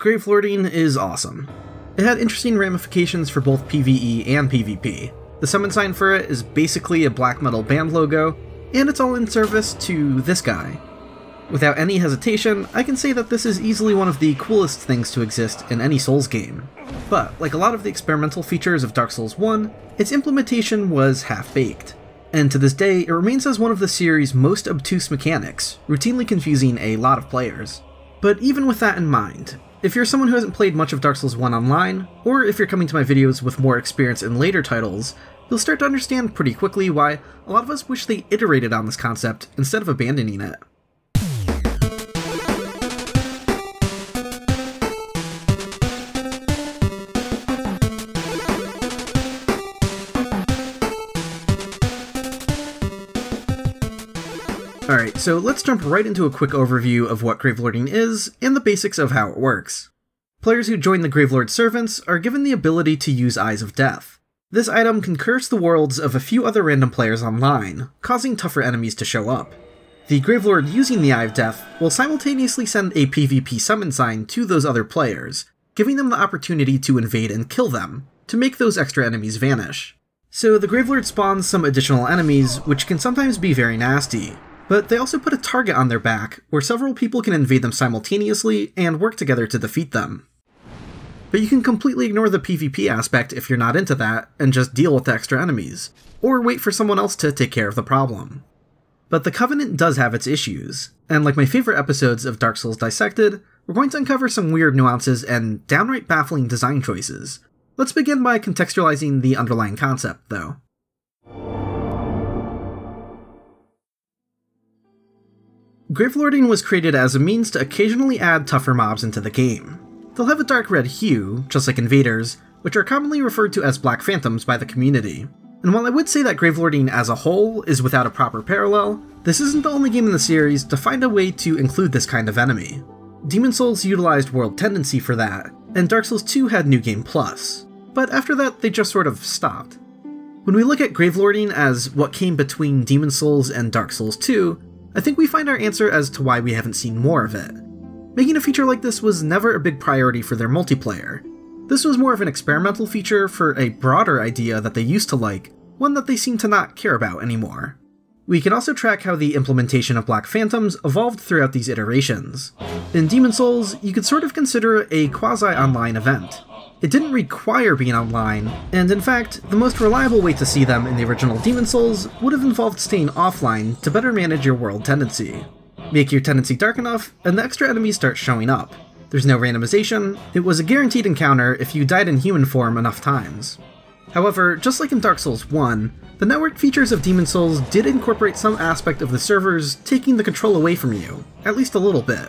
Gravelording is awesome. It had interesting ramifications for both PvE and PvP. The summon sign for it is basically a black metal band logo, and it's all in service to this guy. Without any hesitation, I can say that this is easily one of the coolest things to exist in any Souls game. But, like a lot of the experimental features of Dark Souls 1, its implementation was half-baked. And to this day, it remains as one of the series' most obtuse mechanics, routinely confusing a lot of players. But even with that in mind, if you're someone who hasn't played much of Dark Souls 1 online, or if you're coming to my videos with more experience in later titles, you'll start to understand pretty quickly why a lot of us wish they iterated on this concept instead of abandoning it. Alright, so let's jump right into a quick overview of what Gravelording is, and the basics of how it works. Players who join the Gravelord Servants are given the ability to use Eyes of Death. This item can curse the worlds of a few other random players online, causing tougher enemies to show up. The Gravelord using the Eye of Death will simultaneously send a PvP summon sign to those other players, giving them the opportunity to invade and kill them, to make those extra enemies vanish. So the Gravelord spawns some additional enemies, which can sometimes be very nasty. But they also put a target on their back, where several people can invade them simultaneously and work together to defeat them. But you can completely ignore the PvP aspect if you're not into that, and just deal with the extra enemies, or wait for someone else to take care of the problem. But the Covenant does have its issues, and like my favorite episodes of Dark Souls Dissected, we're going to uncover some weird nuances and downright baffling design choices. Let's begin by contextualizing the underlying concept, though. Gravelording was created as a means to occasionally add tougher mobs into the game. They'll have a dark red hue, just like invaders, which are commonly referred to as Black Phantoms by the community. And while I would say that Gravelording as a whole is without a proper parallel, this isn't the only game in the series to find a way to include this kind of enemy. Demon's Souls utilized World Tendency for that, and Dark Souls 2 had New Game Plus, but after that they just sort of stopped. When we look at Gravelording as what came between Demon's Souls and Dark Souls 2, I think we find our answer as to why we haven't seen more of it. Making a feature like this was never a big priority for their multiplayer. This was more of an experimental feature for a broader idea that they used to like, one that they seem to not care about anymore. We can also track how the implementation of Black Phantoms evolved throughout these iterations. In Demon's Souls, you could sort of consider it a quasi-online event. It didn't require being online, and in fact, the most reliable way to see them in the original Demon's Souls would have involved staying offline to better manage your world tendency. Make your tendency dark enough, and the extra enemies start showing up. There's no randomization, it was a guaranteed encounter if you died in human form enough times. However, just like in Dark Souls 1, the network features of Demon's Souls did incorporate some aspect of the servers taking the control away from you, at least a little bit.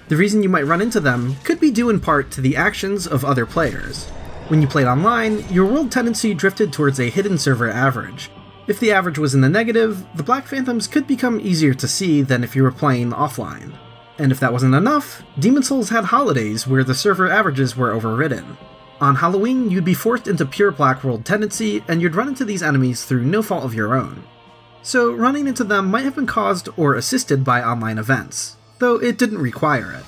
The reason you might run into them could be due in part to the actions of other players. When you played online, your world tendency drifted towards a hidden server average. If the average was in the negative, the Black Phantoms could become easier to see than if you were playing offline. And if that wasn't enough, Demon's Souls had holidays where the server averages were overridden. On Halloween, you'd be forced into pure black world tendency, and you'd run into these enemies through no fault of your own. So running into them might have been caused or assisted by online events, though it didn't require it.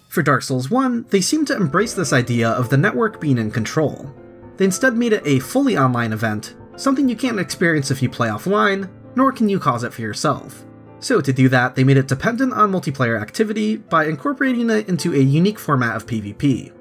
For Dark Souls 1, they seemed to embrace this idea of the network being in control. They instead made it a fully online event, something you can't experience if you play offline, nor can you cause it for yourself. So to do that, they made it dependent on multiplayer activity by incorporating it into a unique format of PvP.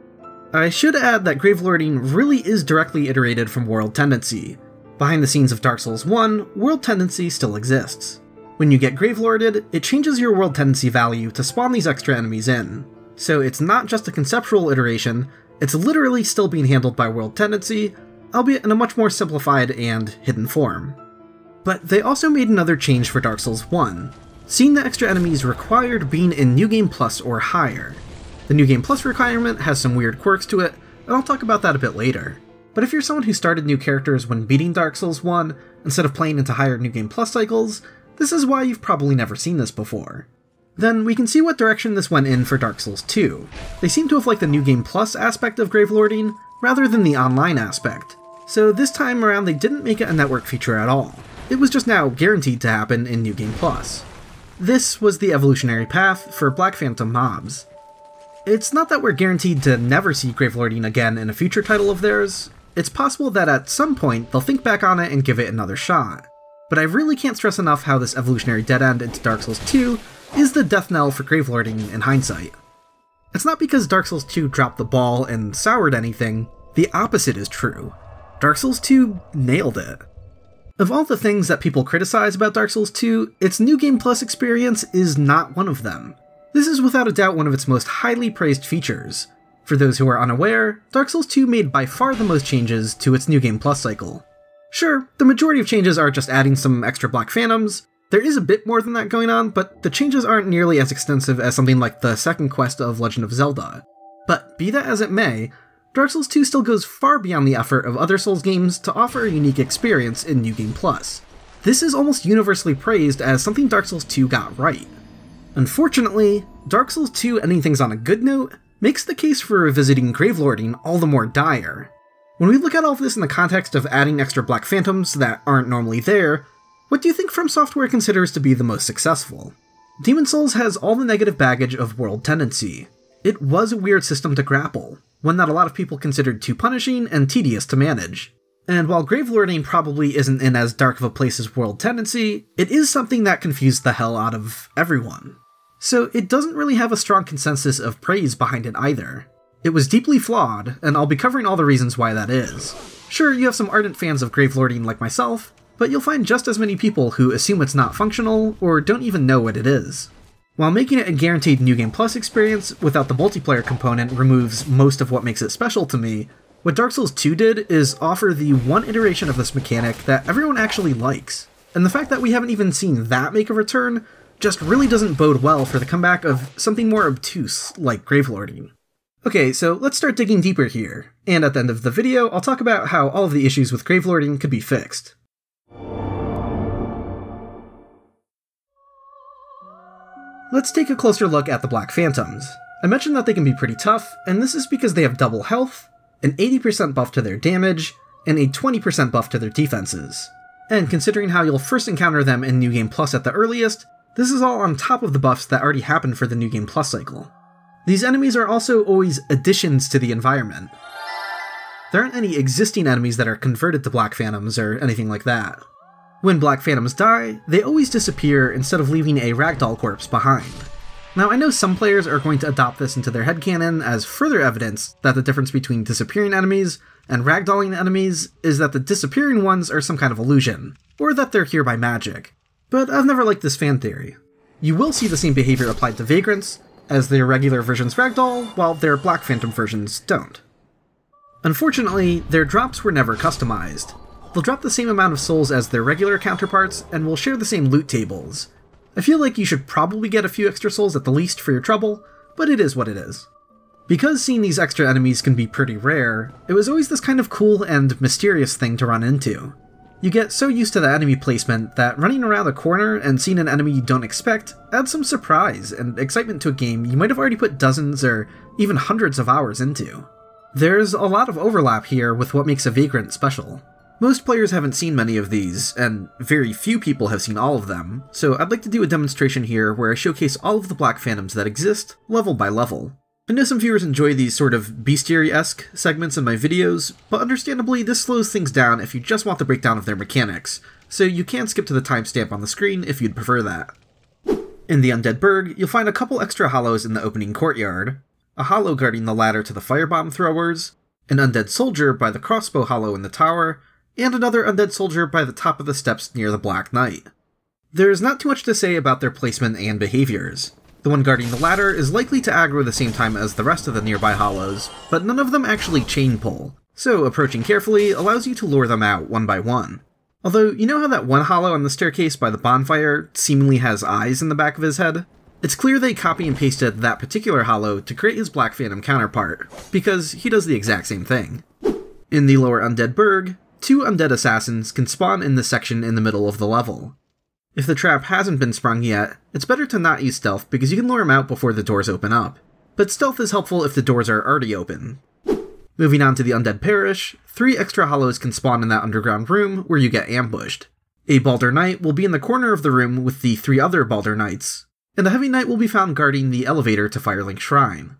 I should add that Gravelording really is directly iterated from World Tendency. Behind the scenes of Dark Souls 1, World Tendency still exists. When you get Gravelorded, it changes your World Tendency value to spawn these extra enemies in. So it's not just a conceptual iteration, it's literally still being handled by World Tendency, albeit in a much more simplified and hidden form. But they also made another change for Dark Souls 1. Seeing the extra enemies required being in New Game Plus or higher. The New Game Plus requirement has some weird quirks to it, and I'll talk about that a bit later. But if you're someone who started new characters when beating Dark Souls 1, instead of playing into higher New Game Plus cycles, this is why you've probably never seen this before. Then we can see what direction this went in for Dark Souls 2. They seem to have liked the New Game Plus aspect of Gravelording, rather than the online aspect. So this time around they didn't make it a network feature at all. It was just now guaranteed to happen in New Game Plus. This was the evolutionary path for Black Phantom mobs. It's not that we're guaranteed to never see Gravelording again in a future title of theirs. It's possible that at some point they'll think back on it and give it another shot. But I really can't stress enough how this evolutionary dead end into Dark Souls 2 is the death knell for Gravelording in hindsight. It's not because Dark Souls 2 dropped the ball and soured anything, the opposite is true. Dark Souls 2 nailed it. Of all the things that people criticize about Dark Souls 2, its New Game Plus experience is not one of them. This is without a doubt one of its most highly praised features. For those who are unaware, Dark Souls 2 made by far the most changes to its New Game Plus cycle. Sure, the majority of changes are just adding some extra Black Phantoms. There is a bit more than that going on, but the changes aren't nearly as extensive as something like the second quest of Legend of Zelda. But be that as it may, Dark Souls 2 still goes far beyond the effort of other Souls games to offer a unique experience in New Game Plus. This is almost universally praised as something Dark Souls 2 got right. Unfortunately, Dark Souls 2 ending things on a good note makes the case for revisiting Gravelording all the more dire. When we look at all of this in the context of adding extra Black Phantoms that aren't normally there, what do you think From Software considers to be the most successful? Demon's Souls has all the negative baggage of world tendency. It was a weird system to grapple, one that a lot of people considered too punishing and tedious to manage. And while Gravelording probably isn't in as dark of a place as world tendency, it is something that confused the hell out of everyone. So it doesn't really have a strong consensus of praise behind it either. It was deeply flawed, and I'll be covering all the reasons why that is. Sure, you have some ardent fans of Gravelording like myself, but you'll find just as many people who assume it's not functional, or don't even know what it is. While making it a guaranteed New Game Plus experience without the multiplayer component removes most of what makes it special to me, what Dark Souls 2 did is offer the one iteration of this mechanic that everyone actually likes. And the fact that we haven't even seen that make a return just really doesn't bode well for the comeback of something more obtuse like Gravelording. Okay, so let's start digging deeper here, and at the end of the video, I'll talk about how all of the issues with Gravelording could be fixed. Let's take a closer look at the Black Phantoms. I mentioned that they can be pretty tough, and this is because they have double health, an 80% buff to their damage, and a 20% buff to their defenses. And considering how you'll first encounter them in New Game Plus at the earliest, this is all on top of the buffs that already happened for the New Game Plus cycle. These enemies are also always additions to the environment. There aren't any existing enemies that are converted to Black Phantoms or anything like that. When Black Phantoms die, they always disappear instead of leaving a ragdoll corpse behind. Now I know some players are going to adopt this into their headcanon as further evidence that the difference between disappearing enemies and ragdolling enemies is that the disappearing ones are some kind of illusion, or that they're here by magic. But I've never liked this fan theory. You will see the same behavior applied to Vagrants, as their regular versions ragdoll, while their Black Phantom versions don't. Unfortunately, their drops were never customized. They'll drop the same amount of souls as their regular counterparts, and will share the same loot tables. I feel like you should probably get a few extra souls at the least for your trouble, but it is what it is. Because seeing these extra enemies can be pretty rare, it was always this kind of cool and mysterious thing to run into. You get so used to the enemy placement that running around a corner and seeing an enemy you don't expect adds some surprise and excitement to a game you might have already put dozens or even hundreds of hours into. There's a lot of overlap here with what makes a Vagrant special. Most players haven't seen many of these, and very few people have seen all of them, so I'd like to do a demonstration here where I showcase all of the Black Phantoms that exist, level by level. I know some viewers enjoy these sort of bestiary-esque segments in my videos, but understandably this slows things down if you just want the breakdown of their mechanics, so you can skip to the timestamp on the screen if you'd prefer that. In the Undead Burg, you'll find a couple extra hollows in the opening courtyard, a hollow guarding the ladder to the firebomb throwers, an undead soldier by the crossbow hollow in the tower, and another undead soldier by the top of the steps near the Black Knight. There's not too much to say about their placement and behaviors. The one guarding the ladder is likely to aggro the same time as the rest of the nearby hollows, but none of them actually chain pull, so approaching carefully allows you to lure them out one by one. Although, you know how that one hollow on the staircase by the bonfire seemingly has eyes in the back of his head? It's clear they copy and pasted that particular hollow to create his Black Phantom counterpart, because he does the exact same thing. In the lower Undead Burg, 2 undead assassins can spawn in this section in the middle of the level. If the trap hasn't been sprung yet, it's better to not use stealth because you can lure them out before the doors open up, but stealth is helpful if the doors are already open. Moving on to the Undead Parish, 3 extra hollows can spawn in that underground room where you get ambushed. A Balder Knight will be in the corner of the room with the 3 other Balder Knights, and a Heavy Knight will be found guarding the elevator to Firelink Shrine.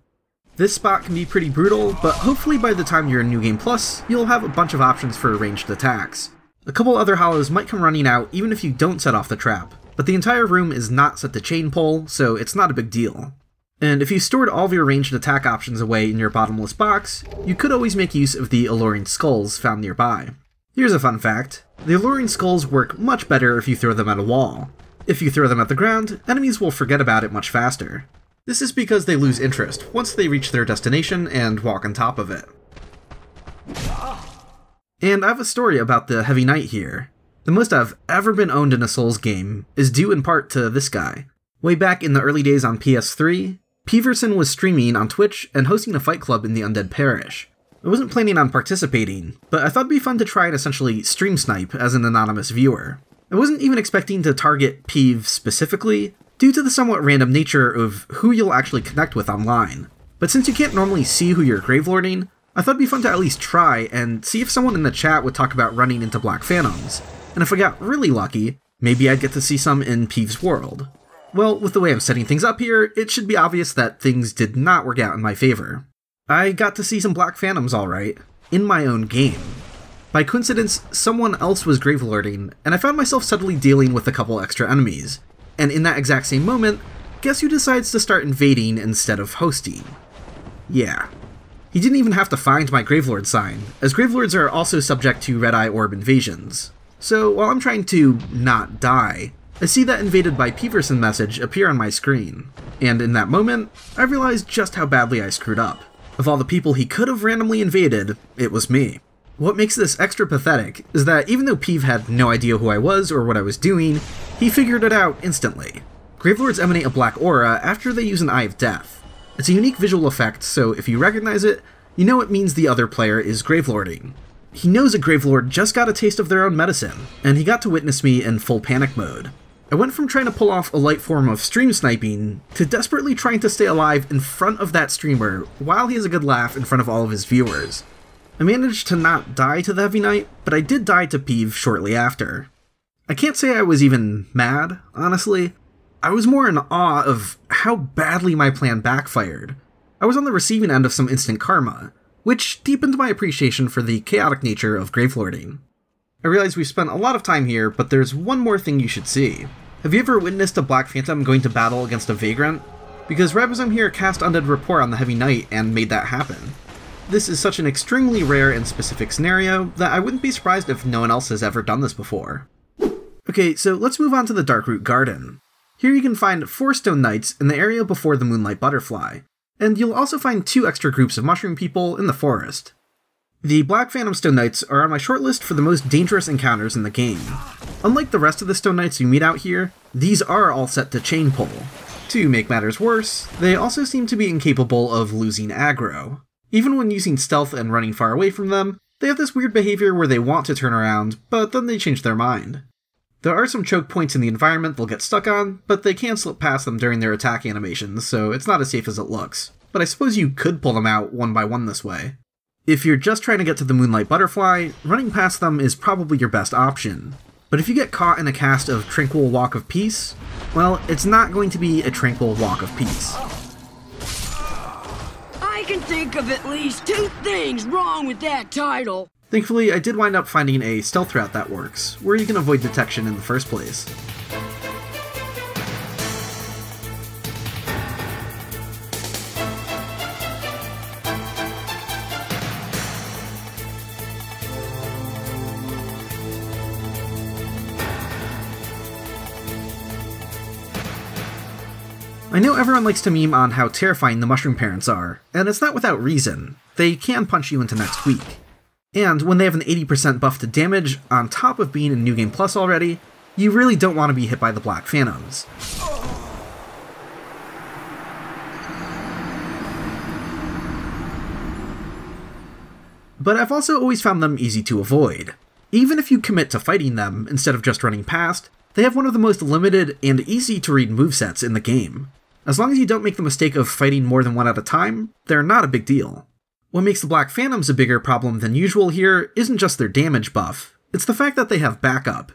This spot can be pretty brutal, but hopefully by the time you're in New Game Plus, you'll have a bunch of options for ranged attacks. A couple other hollows might come running out even if you don't set off the trap, but the entire room is not set to chain pull, so it's not a big deal. And if you stored all of your ranged attack options away in your bottomless box, you could always make use of the alluring skulls found nearby. Here's a fun fact: the alluring skulls work much better if you throw them at a wall. If you throw them at the ground, enemies will forget about it much faster. This is because they lose interest once they reach their destination and walk on top of it. And I have a story about the Heavy Knight here. The most I've ever been owned in a Souls game is due in part to this guy. Way back in the early days on PS3, Peverson was streaming on Twitch and hosting a fight club in the Undead Parish. I wasn't planning on participating, but I thought it'd be fun to try and essentially stream snipe as an anonymous viewer. I wasn't even expecting to target Peeve specifically, due to the somewhat random nature of who you'll actually connect with online. But since you can't normally see who you're Gravelording, I thought it'd be fun to at least try and see if someone in the chat would talk about running into Black Phantoms, and if I got really lucky, maybe I'd get to see some in Peeve's world. Well, with the way I'm setting things up here, it should be obvious that things did not work out in my favor. I got to see some Black Phantoms alright, in my own game. By coincidence, someone else was Gravelording, and I found myself suddenly dealing with a couple extra enemies. And in that exact same moment, guess who decides to start invading instead of hosting? Yeah. He didn't even have to find my Gravelord sign, as Gravelords are also subject to Red Eye Orb invasions. So while I'm trying to not die, I see that invaded by Peverson message appear on my screen. And in that moment, I realized just how badly I screwed up. Of all the people he could have randomly invaded, it was me. What makes this extra pathetic is that even though Peeve had no idea who I was or what I was doing, he figured it out instantly. Gravelords emanate a black aura after they use an Eye of Death. It's a unique visual effect, so if you recognize it, you know it means the other player is Gravelording. He knows a Gravelord just got a taste of their own medicine, and he got to witness me in full panic mode. I went from trying to pull off a light form of stream sniping to desperately trying to stay alive in front of that streamer while he has a good laugh in front of all of his viewers. I managed to not die to the Heavy Knight, but I did die to Peeve shortly after. I can't say I was even mad, honestly. I was more in awe of how badly my plan backfired. I was on the receiving end of some instant karma, which deepened my appreciation for the chaotic nature of Gravelording. I realize we've spent a lot of time here, but there's one more thing you should see. Have you ever witnessed a Black Phantom going to battle against a Vagrant? Because Rabazum here cast Undead Rapport on the Heavy Knight and made that happen. This is such an extremely rare and specific scenario that I wouldn't be surprised if no one else has ever done this before. Okay, so let's move on to the Darkroot Garden. Here you can find 4 Stone Knights in the area before the Moonlight Butterfly, and you'll also find 2 extra groups of Mushroom people in the forest. The Black Phantom Stone Knights are on my shortlist for the most dangerous encounters in the game. Unlike the rest of the Stone Knights you meet out here, these are all set to chain pull. To make matters worse, they also seem to be incapable of losing aggro. Even when using stealth and running far away from them, they have this weird behavior where they want to turn around, but then they change their mind. There are some choke points in the environment they'll get stuck on, but they can slip past them during their attack animations, so it's not as safe as it looks. But I suppose you could pull them out one by one this way. If you're just trying to get to the Moonlight Butterfly, running past them is probably your best option. But if you get caught in a cast of Tranquil Walk of Peace, well, it's not going to be a Tranquil Walk of Peace. I can think of at least 2 things wrong with that title. Thankfully, I did wind up finding a stealth route that works, where you can avoid detection in the first place. I know everyone likes to meme on how terrifying the Mushroom Parents are, and it's not without reason. They can punch you into next week. And when they have an 80% buff to damage, on top of being in New Game Plus already, you really don't want to be hit by the Black Phantoms. But I've also always found them easy to avoid. Even if you commit to fighting them instead of just running past, they have one of the most limited and easy to read movesets in the game. As long as you don't make the mistake of fighting more than one at a time, they're not a big deal. What makes the Black Phantoms a bigger problem than usual here isn't just their damage buff, it's the fact that they have backup.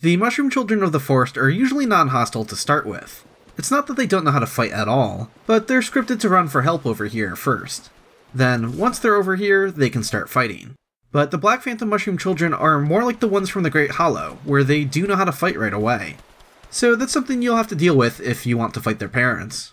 The Mushroom Children of the Forest are usually non-hostile to start with. It's not that they don't know how to fight at all, but they're scripted to run for help over here first. Then, once they're over here, they can start fighting. But the Black Phantom Mushroom Children are more like the ones from the Great Hollow, where they do know how to fight right away. So that's something you'll have to deal with if you want to fight their parents.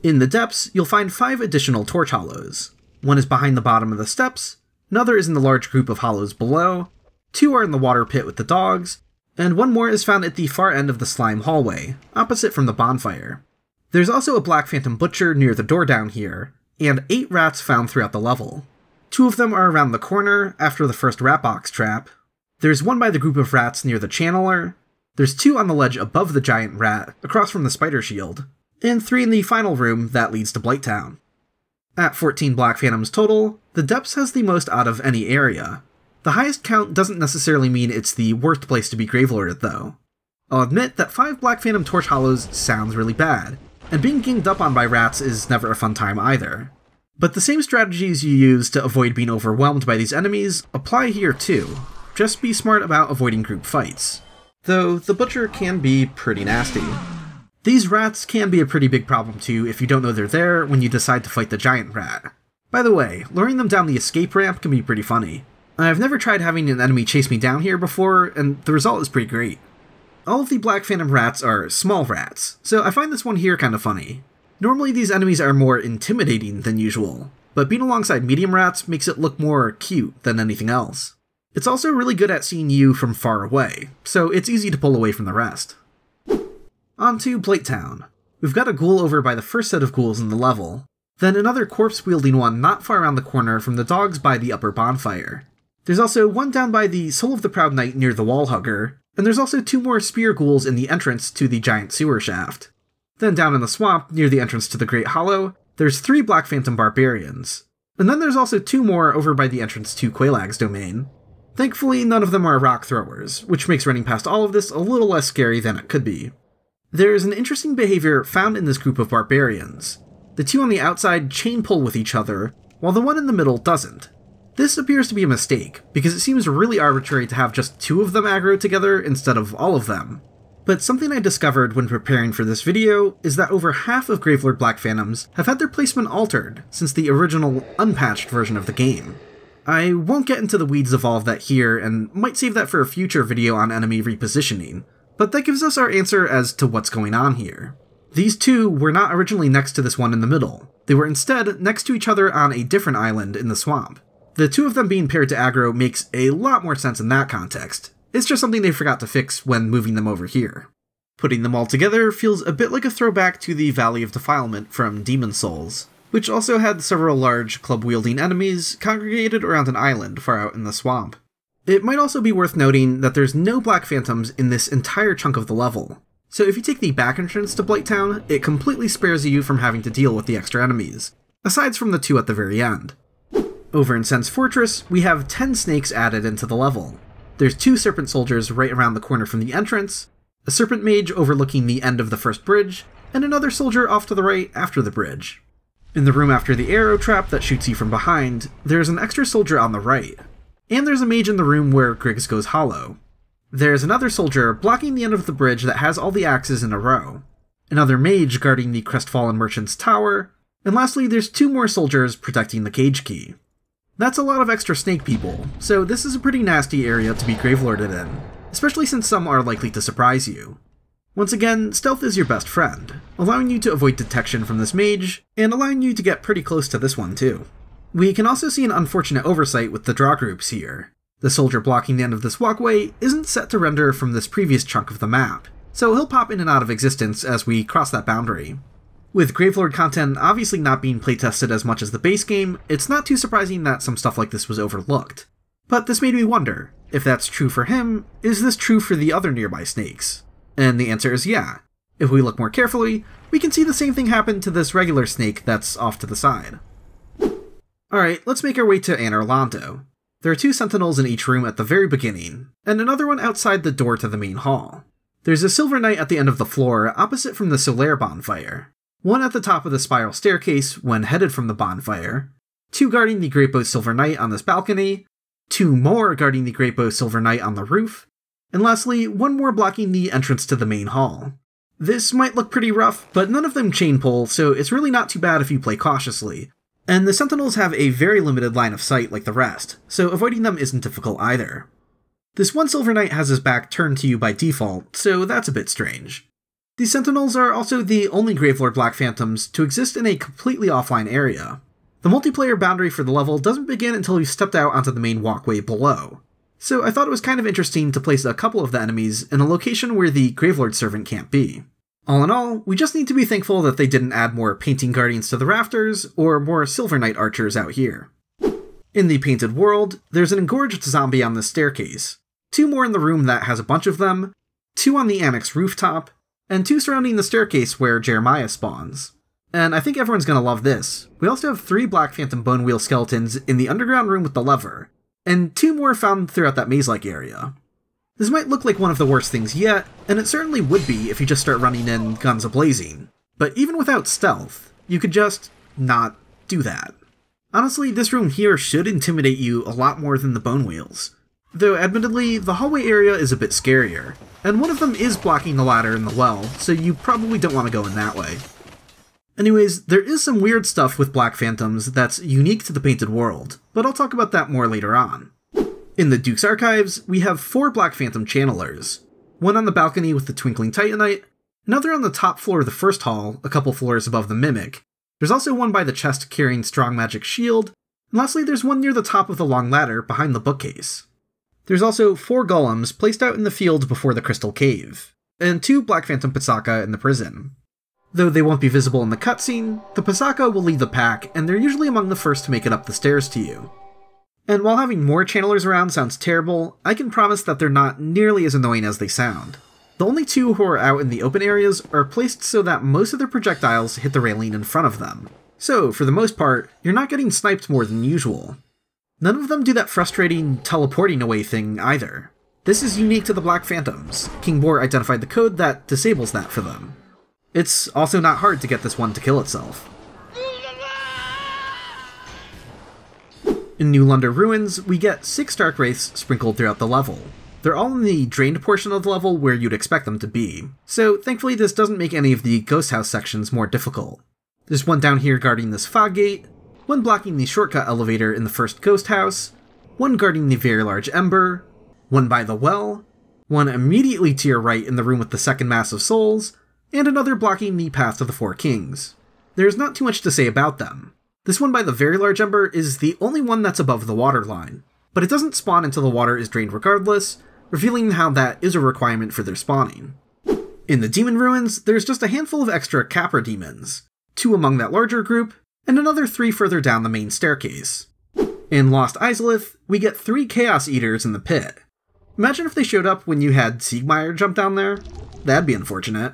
In the depths, you'll find 5 additional Torch Hollows. One is behind the bottom of the steps, another is in the large group of hollows below, 2 are in the water pit with the dogs, and 1 more is found at the far end of the slime hallway, opposite from the bonfire. There's also a Black Phantom Butcher near the door down here, and 8 rats found throughout the level. 2 of them are around the corner after the first rat box trap. There's 1 by the group of rats near the channeler. There's 2 on the ledge above the giant rat, across from the spider shield, and 3 in the final room that leads to Blighttown. At 14 Black Phantoms total, the depths has the most out of any area. The highest count doesn't necessarily mean it's the worst place to be Gravelorded though. I'll admit that 5 Black Phantom Torch Hollows sounds really bad, and being ganged up on by rats is never a fun time either. But the same strategies you use to avoid being overwhelmed by these enemies apply here too. Just be smart about avoiding group fights. Though the Butcher can be pretty nasty. These rats can be a pretty big problem too if you don't know they're there when you decide to fight the giant rat. By the way, luring them down the escape ramp can be pretty funny. I've never tried having an enemy chase me down here before, and the result is pretty great. All of the Black Phantom rats are small rats, so I find this one here kind of funny. Normally these enemies are more intimidating than usual, but being alongside medium rats makes it look more cute than anything else. It's also really good at seeing you from far away, so it's easy to pull away from the rest. On to Blighttown. We've got a ghoul over by the first set of ghouls in the level, then another corpse-wielding one not far around the corner from the dogs by the upper bonfire. There's also one down by the Soul of the Proud Knight near the wall hugger, and there's also 2 more spear ghouls in the entrance to the giant sewer shaft. Then down in the swamp, near the entrance to the Great Hollow, there's 3 Black Phantom Barbarians. And then there's also 2 more over by the entrance to Quailag's domain. Thankfully, none of them are rock throwers, which makes running past all of this a little less scary than it could be. There's an interesting behavior found in this group of barbarians. The 2 on the outside chain pull with each other, while the one in the middle doesn't. This appears to be a mistake, because it seems really arbitrary to have just 2 of them aggro together instead of all of them. But something I discovered when preparing for this video is that over half of Gravelord Black Phantoms have had their placement altered since the original Unpatched version of the game. I won't get into the weeds of all of that here, and might save that for a future video on enemy repositioning, but that gives us our answer as to what's going on here. These 2 were not originally next to this one in the middle. They were instead next to each other on a different island in the swamp. The 2 of them being paired to aggro makes a lot more sense in that context. It's just something they forgot to fix when moving them over here. Putting them all together feels a bit like a throwback to the Valley of Defilement from Demon Souls, which also had several large club-wielding enemies congregated around an island far out in the swamp. It might also be worth noting that there's no Black Phantoms in this entire chunk of the level, so if you take the back entrance to Blighttown, it completely spares you from having to deal with the extra enemies, aside from the 2 at the very end. Over in Sen's Fortress, we have 10 snakes added into the level. There's 2 serpent soldiers right around the corner from the entrance, a serpent mage overlooking the end of the first bridge, and another soldier off to the right after the bridge. In the room after the arrow trap that shoots you from behind, there's an extra soldier on the right, and there's a mage in the room where Griggs goes hollow. There's another soldier blocking the end of the bridge that has all the axes in a row, another mage guarding the Crestfallen Merchant's tower, and lastly there's 2 more soldiers protecting the cage key. That's a lot of extra snake people, so this is a pretty nasty area to be Gravelorded in, especially since some are likely to surprise you. Once again, stealth is your best friend, allowing you to avoid detection from this mage, and allowing you to get pretty close to this one too. We can also see an unfortunate oversight with the draw groups here. The soldier blocking the end of this walkway isn't set to render from this previous chunk of the map, so he'll pop in and out of existence as we cross that boundary. With Gravelord content obviously not being playtested as much as the base game, it's not too surprising that some stuff like this was overlooked. But this made me wonder, if that's true for him, is this true for the other nearby snakes? And the answer is yeah. If we look more carefully, we can see the same thing happen to this regular snake that's off to the side. Alright, let's make our way to Anor Londo. There are 2 sentinels in each room at the very beginning, and another one outside the door to the main hall. There's a silver knight at the end of the floor opposite from the Solaire bonfire, one at the top of the spiral staircase when headed from the bonfire, 2 guarding the Great Bow Silver Knight on this balcony, 2 more guarding the Great Bow Silver Knight on the roof, and lastly, 1 more blocking the entrance to the main hall. This might look pretty rough, but none of them chain pull, so it's really not too bad if you play cautiously. And the Sentinels have a very limited line of sight like the rest, so avoiding them isn't difficult either. This one Silver Knight has his back turned to you by default, so that's a bit strange. These Sentinels are also the only Gravelord Black Phantoms to exist in a completely offline area. The multiplayer boundary for the level doesn't begin until you've stepped out onto the main walkway below, so I thought it was kind of interesting to place a couple of the enemies in a location where the Gravelord Servant can't be. All in all, we just need to be thankful that they didn't add more Painting Guardians to the rafters, or more Silver Knight archers out here. In the Painted World, there's an engorged zombie on this staircase, 2 more in the room that has a bunch of them, 2 on the annex rooftop, and 2 surrounding the staircase where Jeremiah spawns. And I think everyone's gonna love this. We also have 3 Black Phantom Bone Wheel skeletons in the underground room with the lever, and 2 more found throughout that maze-like area. This might look like one of the worst things yet, and it certainly would be if you just start running in guns a-blazing. But even without stealth, you could just not do that. Honestly, this room here should intimidate you a lot more than the Bone Wheels. Though admittedly, the hallway area is a bit scarier, and one of them is blocking the ladder in the well, so you probably don't want to go in that way. Anyways, there is some weird stuff with Black Phantoms that's unique to the Painted World, but I'll talk about that more later on. In the Duke's Archives, we have 4 Black Phantom Channelers. One on the balcony with the Twinkling Titanite, another on the top floor of the first hall, a couple floors above the Mimic. There's also one by the chest carrying Strong Magic Shield, and lastly there's one near the top of the long ladder behind the bookcase. There's also 4 golems placed out in the field before the Crystal Cave, and 2 Black Phantom Pisaka in the prison. Though they won't be visible in the cutscene, the Pisaka will lead the pack, and they're usually among the first to make it up the stairs to you. And while having more channelers around sounds terrible, I can promise that they're not nearly as annoying as they sound. The only 2 who are out in the open areas are placed so that most of their projectiles hit the railing in front of them. So, for the most part, you're not getting sniped more than usual. None of them do that frustrating teleporting away thing either. This is unique to the Black Phantoms. King Boar identified the code that disables that for them. It's also not hard to get this one to kill itself. In New Londo Ruins, we get 6 Dark Wraiths sprinkled throughout the level. They're all in the drained portion of the level where you'd expect them to be, so thankfully this doesn't make any of the Ghost House sections more difficult. There's one down here guarding this fog gate, one blocking the shortcut elevator in the first Ghost House, one guarding the very large Ember, one by the well, one immediately to your right in the room with the second Mass of Souls, and another blocking the path to the 4 Kings. There's not too much to say about them. This one by the very large Ember is the only one that's above the water line, but it doesn't spawn until the water is drained regardless, revealing how that is a requirement for their spawning. In the Demon Ruins, there's just a handful of extra Capra demons, 2 among that larger group, and another 3 further down the main staircase. In Lost Izalith, we get 3 Chaos Eaters in the pit. Imagine if they showed up when you had Siegmeyer jump down there. That'd be unfortunate.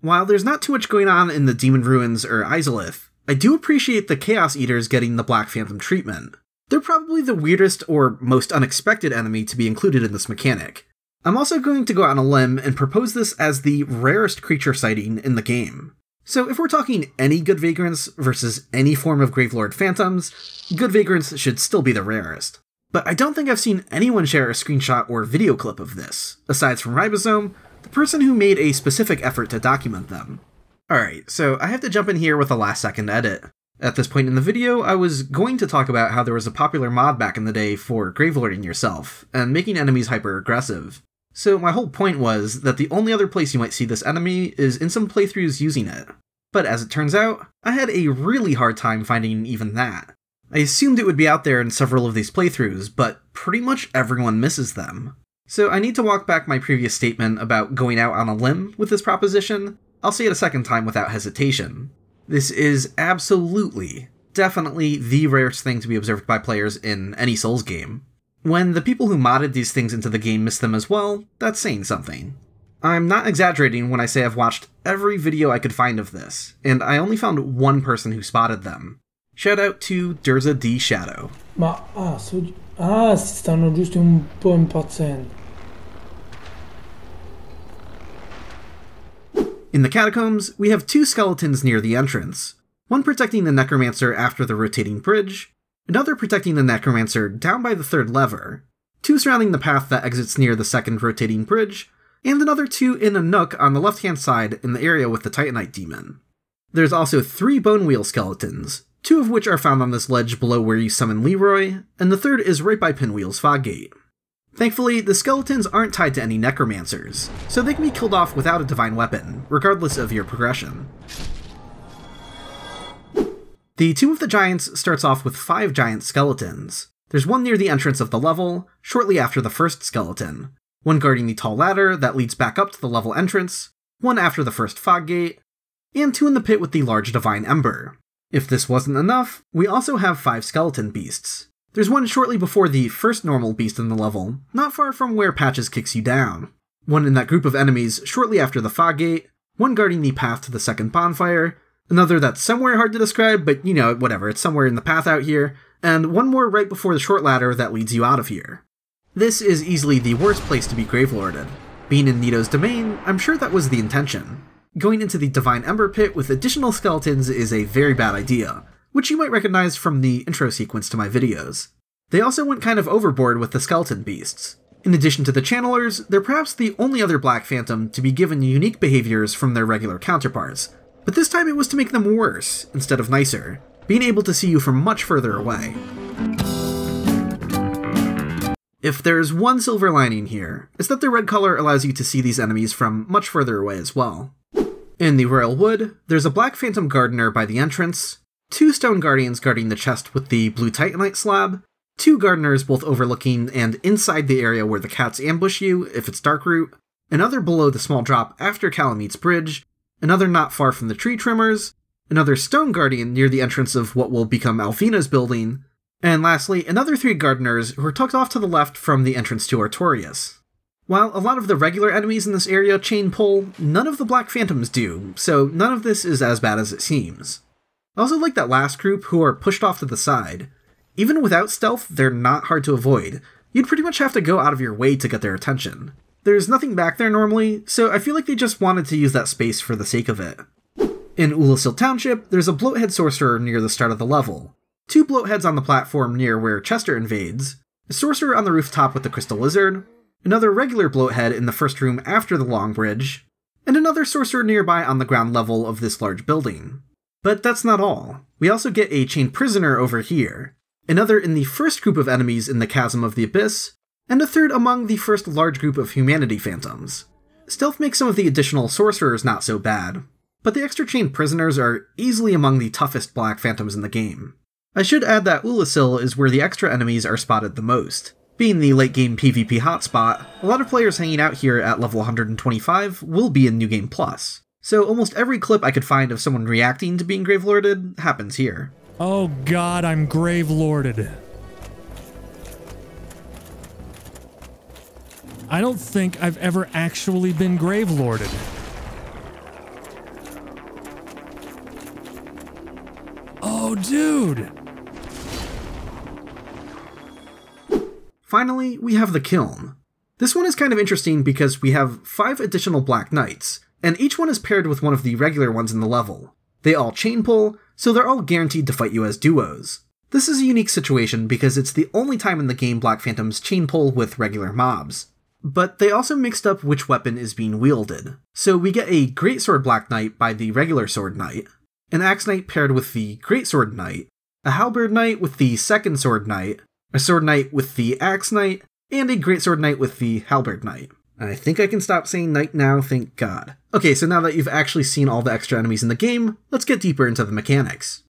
While there's not too much going on in the Demon Ruins or Izalith, I do appreciate the Chaos Eaters getting the Black Phantom treatment. They're probably the weirdest or most unexpected enemy to be included in this mechanic. I'm also going to go out on a limb and propose this as the rarest creature sighting in the game. So if we're talking any good vagrants versus any form of Gravelord Phantoms, good vagrants should still be the rarest. But I don't think I've seen anyone share a screenshot or video clip of this, aside from Ribosome, the person who made a specific effort to document them. Alright, so I have to jump in here with a last second edit. At this point in the video, I was going to talk about how there was a popular mod back in the day for Gravelording yourself, and making enemies hyper-aggressive. So my whole point was that the only other place you might see this enemy is in some playthroughs using it. But as it turns out, I had a really hard time finding even that. I assumed it would be out there in several of these playthroughs, but pretty much everyone misses them. So I need to walk back my previous statement about going out on a limb with this proposition. I'll say it a second time without hesitation. This is absolutely, definitely the rarest thing to be observed by players in any Souls game. When the people who modded these things into the game miss them as well, that's saying something. I'm not exaggerating when I say I've watched every video I could find of this, and I only found one person who spotted them. Shout out to Durza D. Shadow. Si stanno giusto un po' impazzendo. In the Catacombs, we have 2 skeletons near the entrance. One protecting the Necromancer after the rotating bridge, another protecting the Necromancer down by the 3rd lever, 2 surrounding the path that exits near the 2nd rotating bridge, and another 2 in a nook on the left-hand side in the area with the Titanite demon. There's also 3 bone wheel skeletons, 2 of which are found on this ledge below where you summon Leroy, and the 3rd is right by Pinwheel's Foggate. Thankfully, the skeletons aren't tied to any necromancers, so they can be killed off without a divine weapon, regardless of your progression. The Tomb of the Giants starts off with 5 giant skeletons. There's one near the entrance of the level, shortly after the first skeleton, one guarding the tall ladder that leads back up to the level entrance, one after the first fog gate, and 2 in the pit with the large divine ember. If this wasn't enough, we also have 5 skeleton beasts. There's one shortly before the first normal beast in the level, not far from where Patches kicks you down, one in that group of enemies shortly after the fog gate, one guarding the path to the second bonfire, another that's somewhere hard to describe, but you know, whatever, it's somewhere in the path out here, and one more right before the short ladder that leads you out of here. This is easily the worst place to be Gravelorded. Being in Nito's domain, I'm sure that was the intention. Going into the Divine Ember Pit with additional skeletons is a very bad idea, which you might recognize from the intro sequence to my videos. They also went kind of overboard with the skeleton beasts. In addition to the channelers, they're perhaps the only other Black Phantom to be given unique behaviors from their regular counterparts, but this time it was to make them worse, instead of nicer, being able to see you from much further away. If there's one silver lining here, it's that the red color allows you to see these enemies from much further away as well. In the Royal Wood, there's a Black Phantom Gardener by the entrance, 2 Stone Guardians guarding the chest with the blue Titanite slab, 2 Gardeners both overlooking and inside the area where the cats ambush you if it's Darkroot, another below the small drop after Calameet's Bridge, another not far from the Tree Trimmers, another Stone Guardian near the entrance of what will become Alfina's building, and lastly, another 3 Gardeners who are tucked off to the left from the entrance to Artorias. While a lot of the regular enemies in this area chain pull, none of the Black Phantoms do, so none of this is as bad as it seems. I also like that last group who are pushed off to the side. Even without stealth, they're not hard to avoid. You'd pretty much have to go out of your way to get their attention. There's nothing back there normally, so I feel like they just wanted to use that space for the sake of it. In Ulasil Township, there's a Bloathead Sorcerer near the start of the level, 2 Bloatheads on the platform near where Chester invades, a Sorcerer on the rooftop with the Crystal Lizard, another regular Bloathead in the first room after the Long Bridge, and another Sorcerer nearby on the ground level of this large building. But that's not all. We also get a Chained Prisoner over here, another in the first group of enemies in the Chasm of the Abyss, and a 3rd among the first large group of Humanity Phantoms. Stealth makes some of the additional Sorcerers not so bad, but the extra Chained Prisoners are easily among the toughest Black Phantoms in the game. I should add that Ulasil is where the extra enemies are spotted the most. Being the late game PvP hotspot, a lot of players hanging out here at level 125 will be in New Game Plus, so almost every clip I could find of someone reacting to being Gravelorded happens here. Oh god, I'm Gravelorded. I don't think I've ever actually been Gravelorded. Oh, dude! Finally, we have the Kiln. This one is kind of interesting because we have 5 additional Black Knights, and each one is paired with one of the regular ones in the level. They all chain pull, so they're all guaranteed to fight you as duos. This is a unique situation because it's the only time in the game Black Phantoms chain pull with regular mobs. But they also mixed up which weapon is being wielded. So we get a Greatsword Black Knight by the regular Sword Knight, an Axe Knight paired with the Greatsword Knight, a Halberd Knight with the second Sword Knight, a Sword Knight with the Axe Knight, and a Greatsword Knight with the Halberd Knight. I think I can stop saying knight now, thank god. Okay, so now that you've actually seen all the extra enemies in the game, let's get deeper into the mechanics.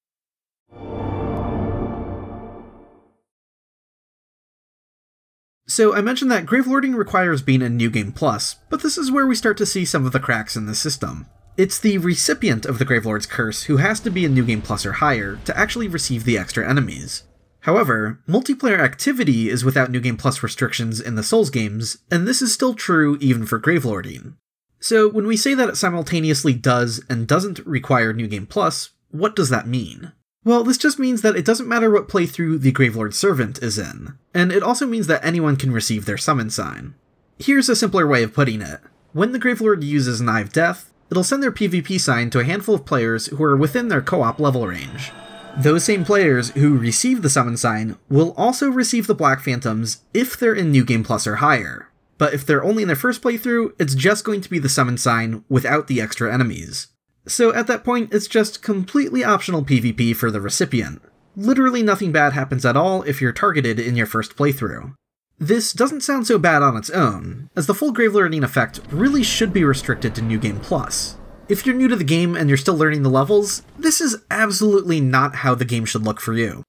So I mentioned that Gravelording requires being in New Game Plus, but this is where we start to see some of the cracks in the system. It's the recipient of the Gravelord's curse who has to be in New Game Plus or higher to actually receive the extra enemies. However, multiplayer activity is without New Game Plus restrictions in the Souls games, and this is still true even for Gravelording. So when we say that it simultaneously does and doesn't require New Game Plus, what does that mean? Well, this just means that it doesn't matter what playthrough the Gravelord Servant is in, and it also means that anyone can receive their summon sign. Here's a simpler way of putting it. When the Gravelord uses an Eye of Death, it'll send their PvP sign to a handful of players who are within their co-op level range. Those same players who receive the summon sign will also receive the Black Phantoms if they're in New Game Plus or higher. But if they're only in their first playthrough, it's just going to be the summon sign without the extra enemies. So at that point, it's just completely optional PvP for the recipient. Literally nothing bad happens at all if you're targeted in your first playthrough. This doesn't sound so bad on its own, as the full Gravelording effect really should be restricted to New Game Plus. If you're new to the game and you're still learning the levels, this is absolutely not how the game should look for you.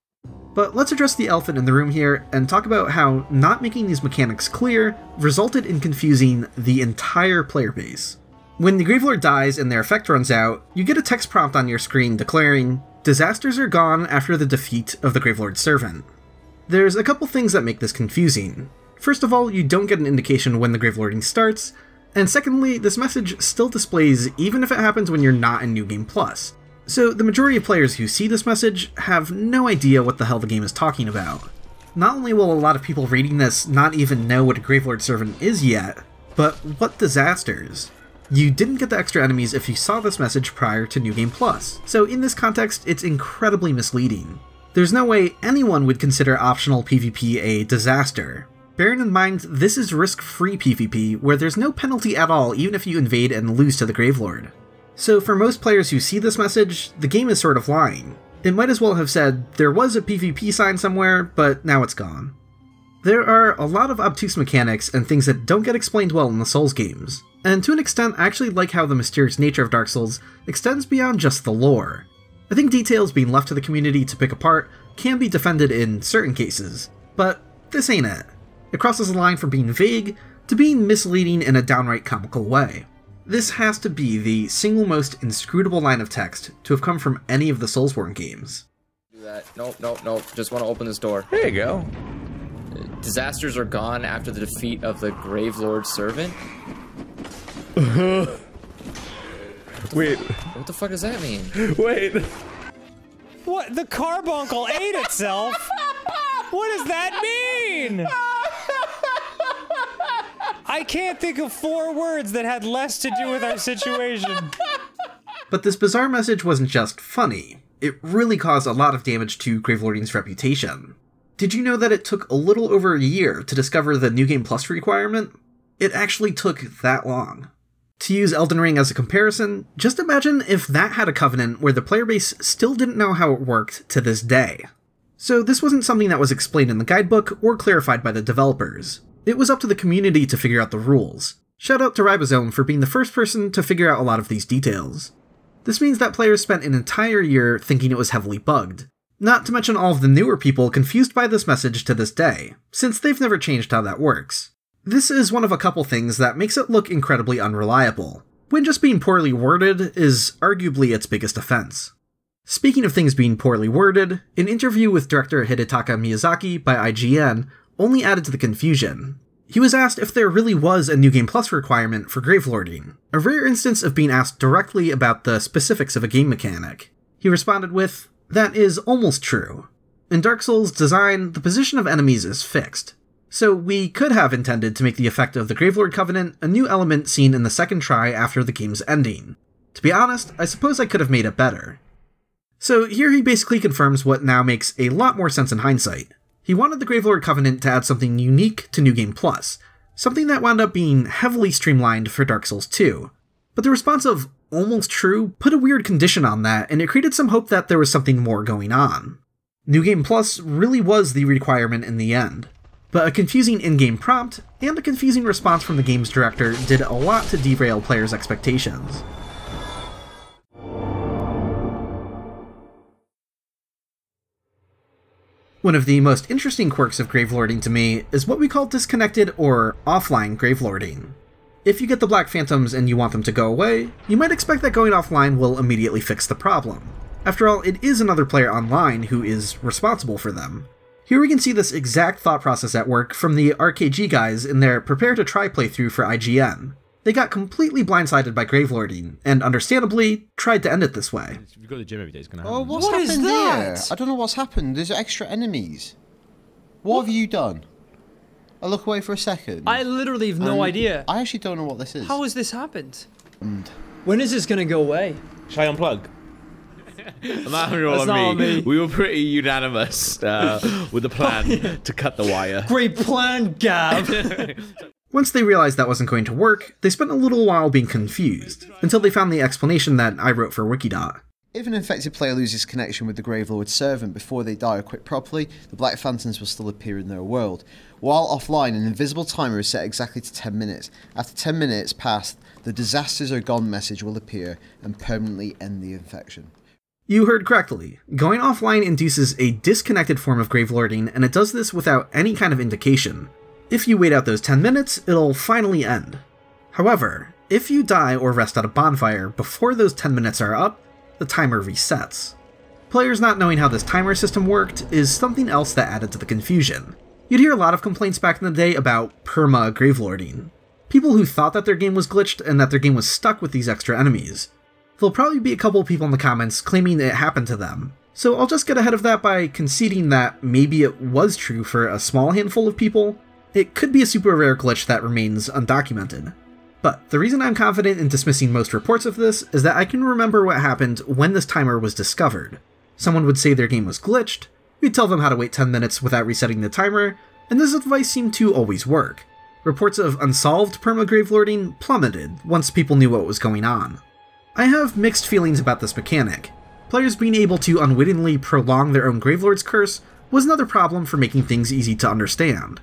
But let's address the elephant in the room here and talk about how not making these mechanics clear resulted in confusing the entire player base. When the Gravelord dies and their effect runs out, you get a text prompt on your screen declaring, "Disasters are gone after the defeat of the Gravelord Servant." There's a couple things that make this confusing. First of all, you don't get an indication when the Gravelording starts, and secondly, this message still displays even if it happens when you're not in New Game Plus. So the majority of players who see this message have no idea what the hell the game is talking about. Not only will a lot of people reading this not even know what a Gravelord Servant is yet, but what disasters? You didn't get the extra enemies if you saw this message prior to New Game Plus, so in this context, it's incredibly misleading. There's no way anyone would consider optional PvP a disaster. Bearing in mind, this is risk-free PvP, where there's no penalty at all even if you invade and lose to the Gravelord. So for most players who see this message, the game is sort of lying. It might as well have said, there was a PvP sign somewhere, but now it's gone. There are a lot of obtuse mechanics and things that don't get explained well in the Souls games, and to an extent I actually like how the mysterious nature of Dark Souls extends beyond just the lore. I think details being left to the community to pick apart can be defended in certain cases, but this ain't it. It crosses the line from being vague to being misleading in a downright comical way. This has to be the single most inscrutable line of text to have come from any of the Soulsborne games. Do that. Nope. Just want to open this door. There you go. Disasters are gone after the defeat of the Gravelord Servant? Wait. What the fuck does that mean? Wait. What? The carbuncle ate itself? What does that mean? I can't think of 4 words that had less to do with our situation. But this bizarre message wasn't just funny. It really caused a lot of damage to Gravelording's reputation. Did you know that it took a little over a year to discover the New Game Plus requirement? It actually took that long. To use Elden Ring as a comparison, just imagine if that had a covenant where the player base still didn't know how it worked to this day. So this wasn't something that was explained in the guidebook or clarified by the developers. It was up to the community to figure out the rules. Shout out to Ribosome for being the first person to figure out a lot of these details. This means that players spent an entire year thinking it was heavily bugged. Not to mention all of the newer people confused by this message to this day, since they've never changed how that works. This is one of a couple things that makes it look incredibly unreliable, when just being poorly worded is arguably its biggest offense. Speaking of things being poorly worded, an interview with director Hidetaka Miyazaki by IGN only added to the confusion. He was asked if there really was a New Game Plus requirement for Gravelording, a rare instance of being asked directly about the specifics of a game mechanic. He responded with, "That is almost true. In Dark Souls design, the position of enemies is fixed. So we could have intended to make the effect of the Gravelord Covenant a new element seen in the second try after the game's ending. To be honest, I suppose I could have made it better." So here he basically confirms what now makes a lot more sense in hindsight. He wanted the Gravelord Covenant to add something unique to New Game Plus, something that wound up being heavily streamlined for Dark Souls 2. But the response of "almost true" put a weird condition on that, and it created some hope that there was something more going on. New Game Plus really was the requirement in the end. But a confusing in-game prompt, and a confusing response from the game's director did a lot to derail players' expectations. One of the most interesting quirks of Gravelording to me is what we call disconnected or offline Gravelording. If you get the Black Phantoms and you want them to go away, you might expect that going offline will immediately fix the problem. After all, it is another player online who is responsible for them. Here we can see this exact thought process at work from the RKG guys in their Prepare to Try playthrough for IGN. They got completely blindsided by Gravelording, and understandably, tried to end it this way. If you go to the gym every day, it's gonna happen. Oh, what's What is happened there? that? I don't know what's happened. There's extra enemies. What have you done? I look away for a second. I literally have no idea. I actually don't know what this is. How has this happened? When is this gonna go away? Shall I unplug? I'm not having it all That's on not on me. We were pretty unanimous with the plan to cut the wire. Great plan, Gav! Once they realized that wasn't going to work, they spent a little while being confused, until they found the explanation that I wrote for Wikidot. If an infected player loses connection with the Gravelord Servant before they die or quit properly, the Black Phantoms will still appear in their world. While offline, an invisible timer is set exactly to 10 minutes. After 10 minutes passed, the disasters are gone message will appear and permanently end the infection. You heard correctly. Going offline induces a disconnected form of Gravelording, and it does this without any kind of indication. If you wait out those 10 minutes, it'll finally end. However, if you die or rest at a bonfire before those 10 minutes are up, the timer resets. Players not knowing how this timer system worked is something else that added to the confusion. You'd hear a lot of complaints back in the day about perma Gravelording. People who thought that their game was glitched and that their game was stuck with these extra enemies. There'll probably be a couple people in the comments claiming it happened to them, so I'll just get ahead of that by conceding that maybe it was true for a small handful of people. It could be a super rare glitch that remains undocumented. But the reason I'm confident in dismissing most reports of this is that I can remember what happened when this timer was discovered. Someone would say their game was glitched, we'd tell them how to wait 10 minutes without resetting the timer, and this advice seemed to always work. Reports of unsolved perma-Gravelording plummeted once people knew what was going on. I have mixed feelings about this mechanic. Players being able to unwittingly prolong their own Gravelord's curse was another problem for making things easy to understand.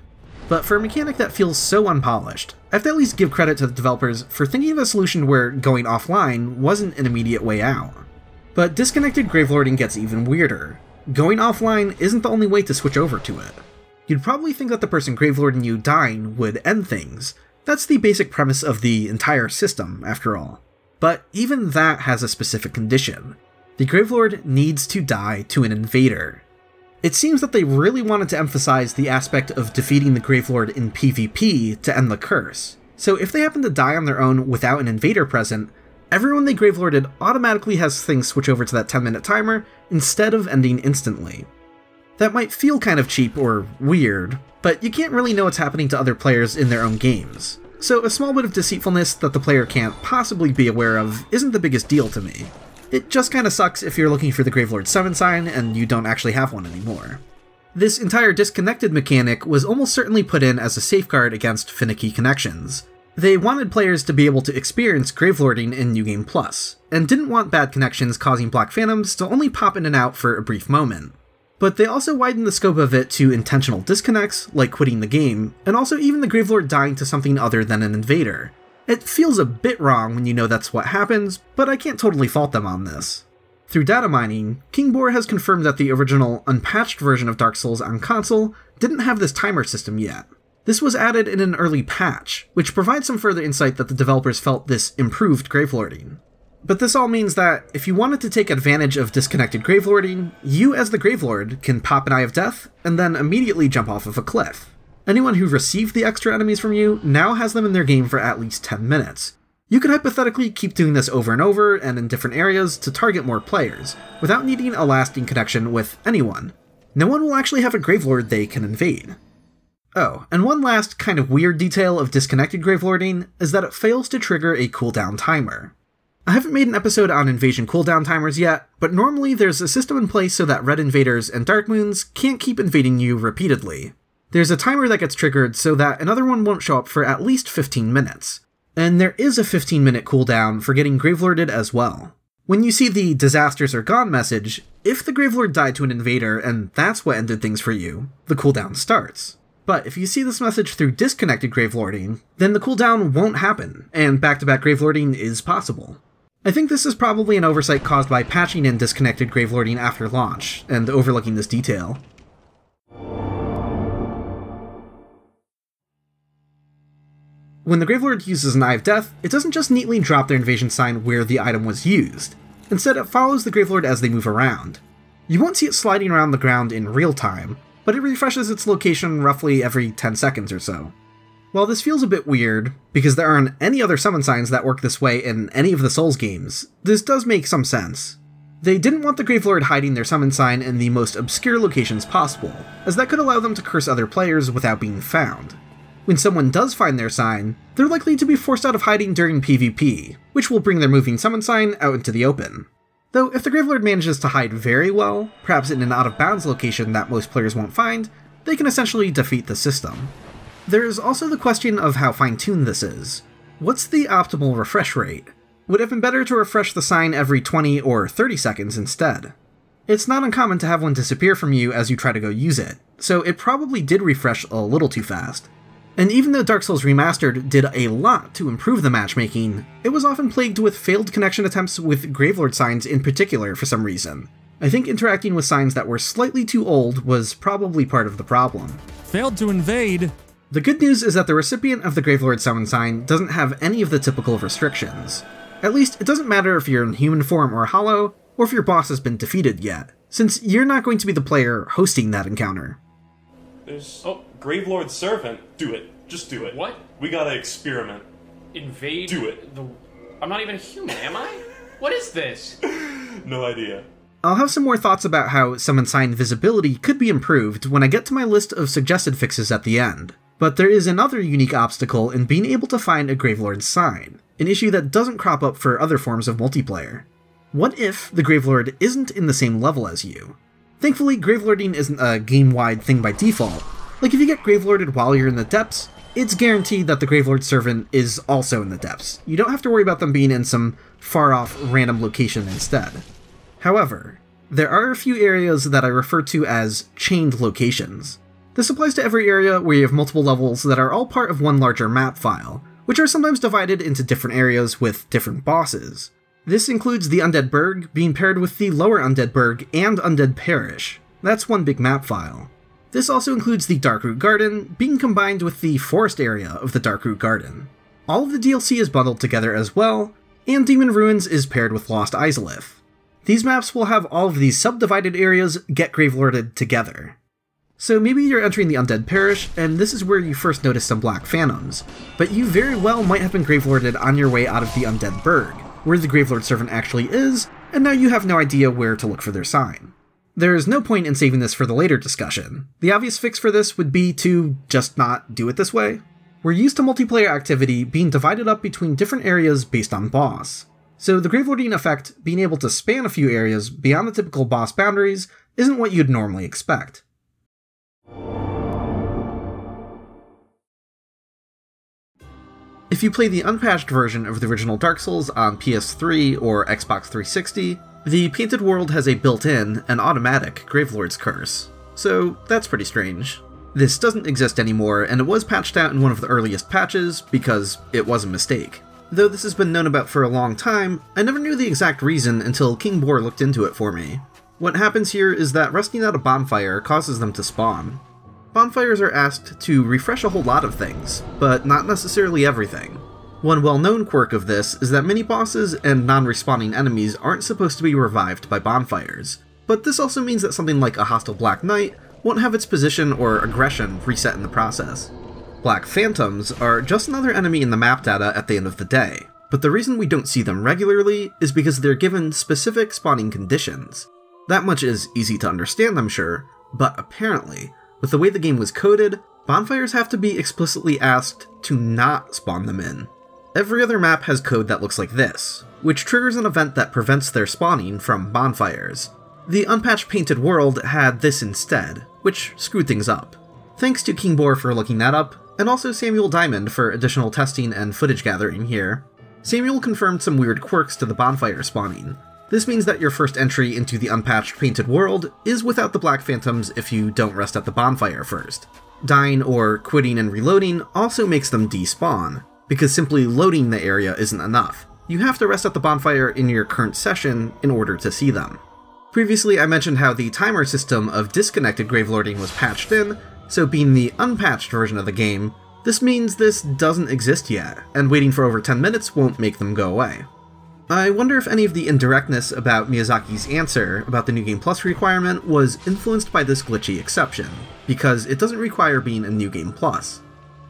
But for a mechanic that feels so unpolished, I have to at least give credit to the developers for thinking of a solution where going offline wasn't an immediate way out. But disconnected Gravelording gets even weirder. Going offline isn't the only way to switch over to it. You'd probably think that the person Gravelording you dying would end things. That's the basic premise of the entire system, after all. But even that has a specific condition. The Gravelord needs to die to an invader. It seems that they really wanted to emphasize the aspect of defeating the Gravelord in PvP to end the curse. So if they happen to die on their own without an invader present, everyone they Gravelorded automatically has things switch over to that 10-minute timer instead of ending instantly. That might feel kind of cheap or weird, but you can't really know what's happening to other players in their own games. So a small bit of deceitfulness that the player can't possibly be aware of isn't the biggest deal to me. It just kinda sucks if you're looking for the Gravelord Servant sign and you don't actually have one anymore. This entire disconnected mechanic was almost certainly put in as a safeguard against finicky connections. They wanted players to be able to experience Gravelording in New Game Plus, and didn't want bad connections causing Black Phantoms to only pop in and out for a brief moment. But they also widened the scope of it to intentional disconnects, like quitting the game, and also even the Gravelord dying to something other than an invader. It feels a bit wrong when you know that's what happens, but I can't totally fault them on this. Through data mining, King Boar has confirmed that the original unpatched version of Dark Souls on console didn't have this timer system yet. This was added in an early patch, which provides some further insight that the developers felt this improved Gravelording. But this all means that if you wanted to take advantage of disconnected Gravelording, you as the Gravelord can pop an Eye of Death and then immediately jump off of a cliff. Anyone who received the extra enemies from you now has them in their game for at least 10 minutes. You could hypothetically keep doing this over and over and in different areas to target more players, without needing a lasting connection with anyone. No one will actually have a Gravelord they can invade. Oh, and one last kind of weird detail of disconnected Gravelording is that it fails to trigger a cooldown timer. I haven't made an episode on invasion cooldown timers yet, but normally there's a system in place so that red invaders and dark moons can't keep invading you repeatedly. There's a timer that gets triggered so that another one won't show up for at least 15 minutes. And there is a 15-minute cooldown for getting Gravelorded as well. When you see the disasters are gone message, if the Gravelord died to an invader and that's what ended things for you, the cooldown starts. But if you see this message through disconnected Gravelording, then the cooldown won't happen, and back-to-back Gravelording is possible. I think this is probably an oversight caused by patching in disconnected Gravelording after launch, and overlooking this detail. When the Gravelord uses an Eye of Death, it doesn't just neatly drop their invasion sign where the item was used. Instead, it follows the Gravelord as they move around. You won't see it sliding around the ground in real time, but it refreshes its location roughly every 10 seconds or so. While this feels a bit weird, because there aren't any other summon signs that work this way in any of the Souls games, this does make some sense. They didn't want the Gravelord hiding their summon sign in the most obscure locations possible, as that could allow them to curse other players without being found. When someone does find their sign, they're likely to be forced out of hiding during PvP, which will bring their moving summon sign out into the open. Though if the Gravelord manages to hide very well, perhaps in an out-of-bounds location that most players won't find, they can essentially defeat the system. There's also the question of how fine-tuned this is. What's the optimal refresh rate? Would it have been better to refresh the sign every 20 or 30 seconds instead? It's not uncommon to have one disappear from you as you try to go use it, so it probably did refresh a little too fast. And even though Dark Souls Remastered did a lot to improve the matchmaking, it was often plagued with failed connection attempts with Gravelord signs in particular for some reason. I think interacting with signs that were slightly too old was probably part of the problem. Failed to invade. The good news is that the recipient of the Gravelord Servant sign doesn't have any of the typical restrictions. At least, it doesn't matter if you're in human form or hollow, or if your boss has been defeated yet, since you're not going to be the player hosting that encounter. There's... oh, Gravelord Servant. Do it. Just do it. What? We gotta experiment. Invade? Do it. I'm not even a human, am I? What is this? No idea. I'll have some more thoughts about how summon sign visibility could be improved when I get to my list of suggested fixes at the end. But there is another unique obstacle in being able to find a Gravelord sign, an issue that doesn't crop up for other forms of multiplayer. What if the Gravelord isn't in the same level as you? Thankfully, Gravelording isn't a game-wide thing by default. Like, if you get Gravelorded while you're in the depths, it's guaranteed that the Gravelord Servant is also in the depths. You don't have to worry about them being in some far-off random location instead. However, there are a few areas that I refer to as chained locations. This applies to every area where you have multiple levels that are all part of one larger map file, which are sometimes divided into different areas with different bosses. This includes the Undead Burg being paired with the lower Undead Burg and Undead Parish. That's one big map file. This also includes the Darkroot Garden being combined with the forest area of the Darkroot Garden. All of the DLC is bundled together as well, and Demon Ruins is paired with Lost Izalith. These maps will have all of these subdivided areas get Gravelorded together. So maybe you're entering the Undead Parish, and this is where you first notice some black phantoms, but you very well might have been Gravelorded on your way out of the Undead Burg, where the Gravelord Servant actually is, and now you have no idea where to look for their sign. There's no point in saving this for the later discussion. The obvious fix for this would be to just not do it this way. We're used to multiplayer activity being divided up between different areas based on boss. So the Gravelording effect, being able to span a few areas beyond the typical boss boundaries, isn't what you'd normally expect. If you play the unpatched version of the original Dark Souls on PS3 or Xbox 360, the Painted World has a built-in and automatic Gravelord's Curse, so that's pretty strange. This doesn't exist anymore, and it was patched out in one of the earliest patches because it was a mistake. Though this has been known about for a long time, I never knew the exact reason until King Boar looked into it for me. What happens here is that resting out a bonfire causes them to spawn. Bonfires are asked to refresh a whole lot of things, but not necessarily everything. One well-known quirk of this is that mini-bosses and non-respawning enemies aren't supposed to be revived by bonfires, but this also means that something like a hostile Black Knight won't have its position or aggression reset in the process. Black Phantoms are just another enemy in the map data at the end of the day, but the reason we don't see them regularly is because they're given specific spawning conditions. That much is easy to understand, I'm sure, but apparently, with the way the game was coded, bonfires have to be explicitly asked to not spawn them in. Every other map has code that looks like this, which triggers an event that prevents their spawning from bonfires. The Unpatched Painted World had this instead, which screwed things up. Thanks to King Boar for looking that up, and also Samuel Diamond for additional testing and footage gathering here. Samuel confirmed some weird quirks to the bonfire spawning. This means that your first entry into the Unpatched Painted World is without the Black Phantoms if you don't rest at the bonfire first. Dying or quitting and reloading also makes them despawn, because simply loading the area isn't enough. You have to rest at the bonfire in your current session in order to see them. Previously I mentioned how the timer system of disconnected Gravelording was patched in, so being the unpatched version of the game, this means this doesn't exist yet, and waiting for over 10 minutes won't make them go away. I wonder if any of the indirectness about Miyazaki's answer about the New Game Plus requirement was influenced by this glitchy exception, because it doesn't require being a New Game Plus.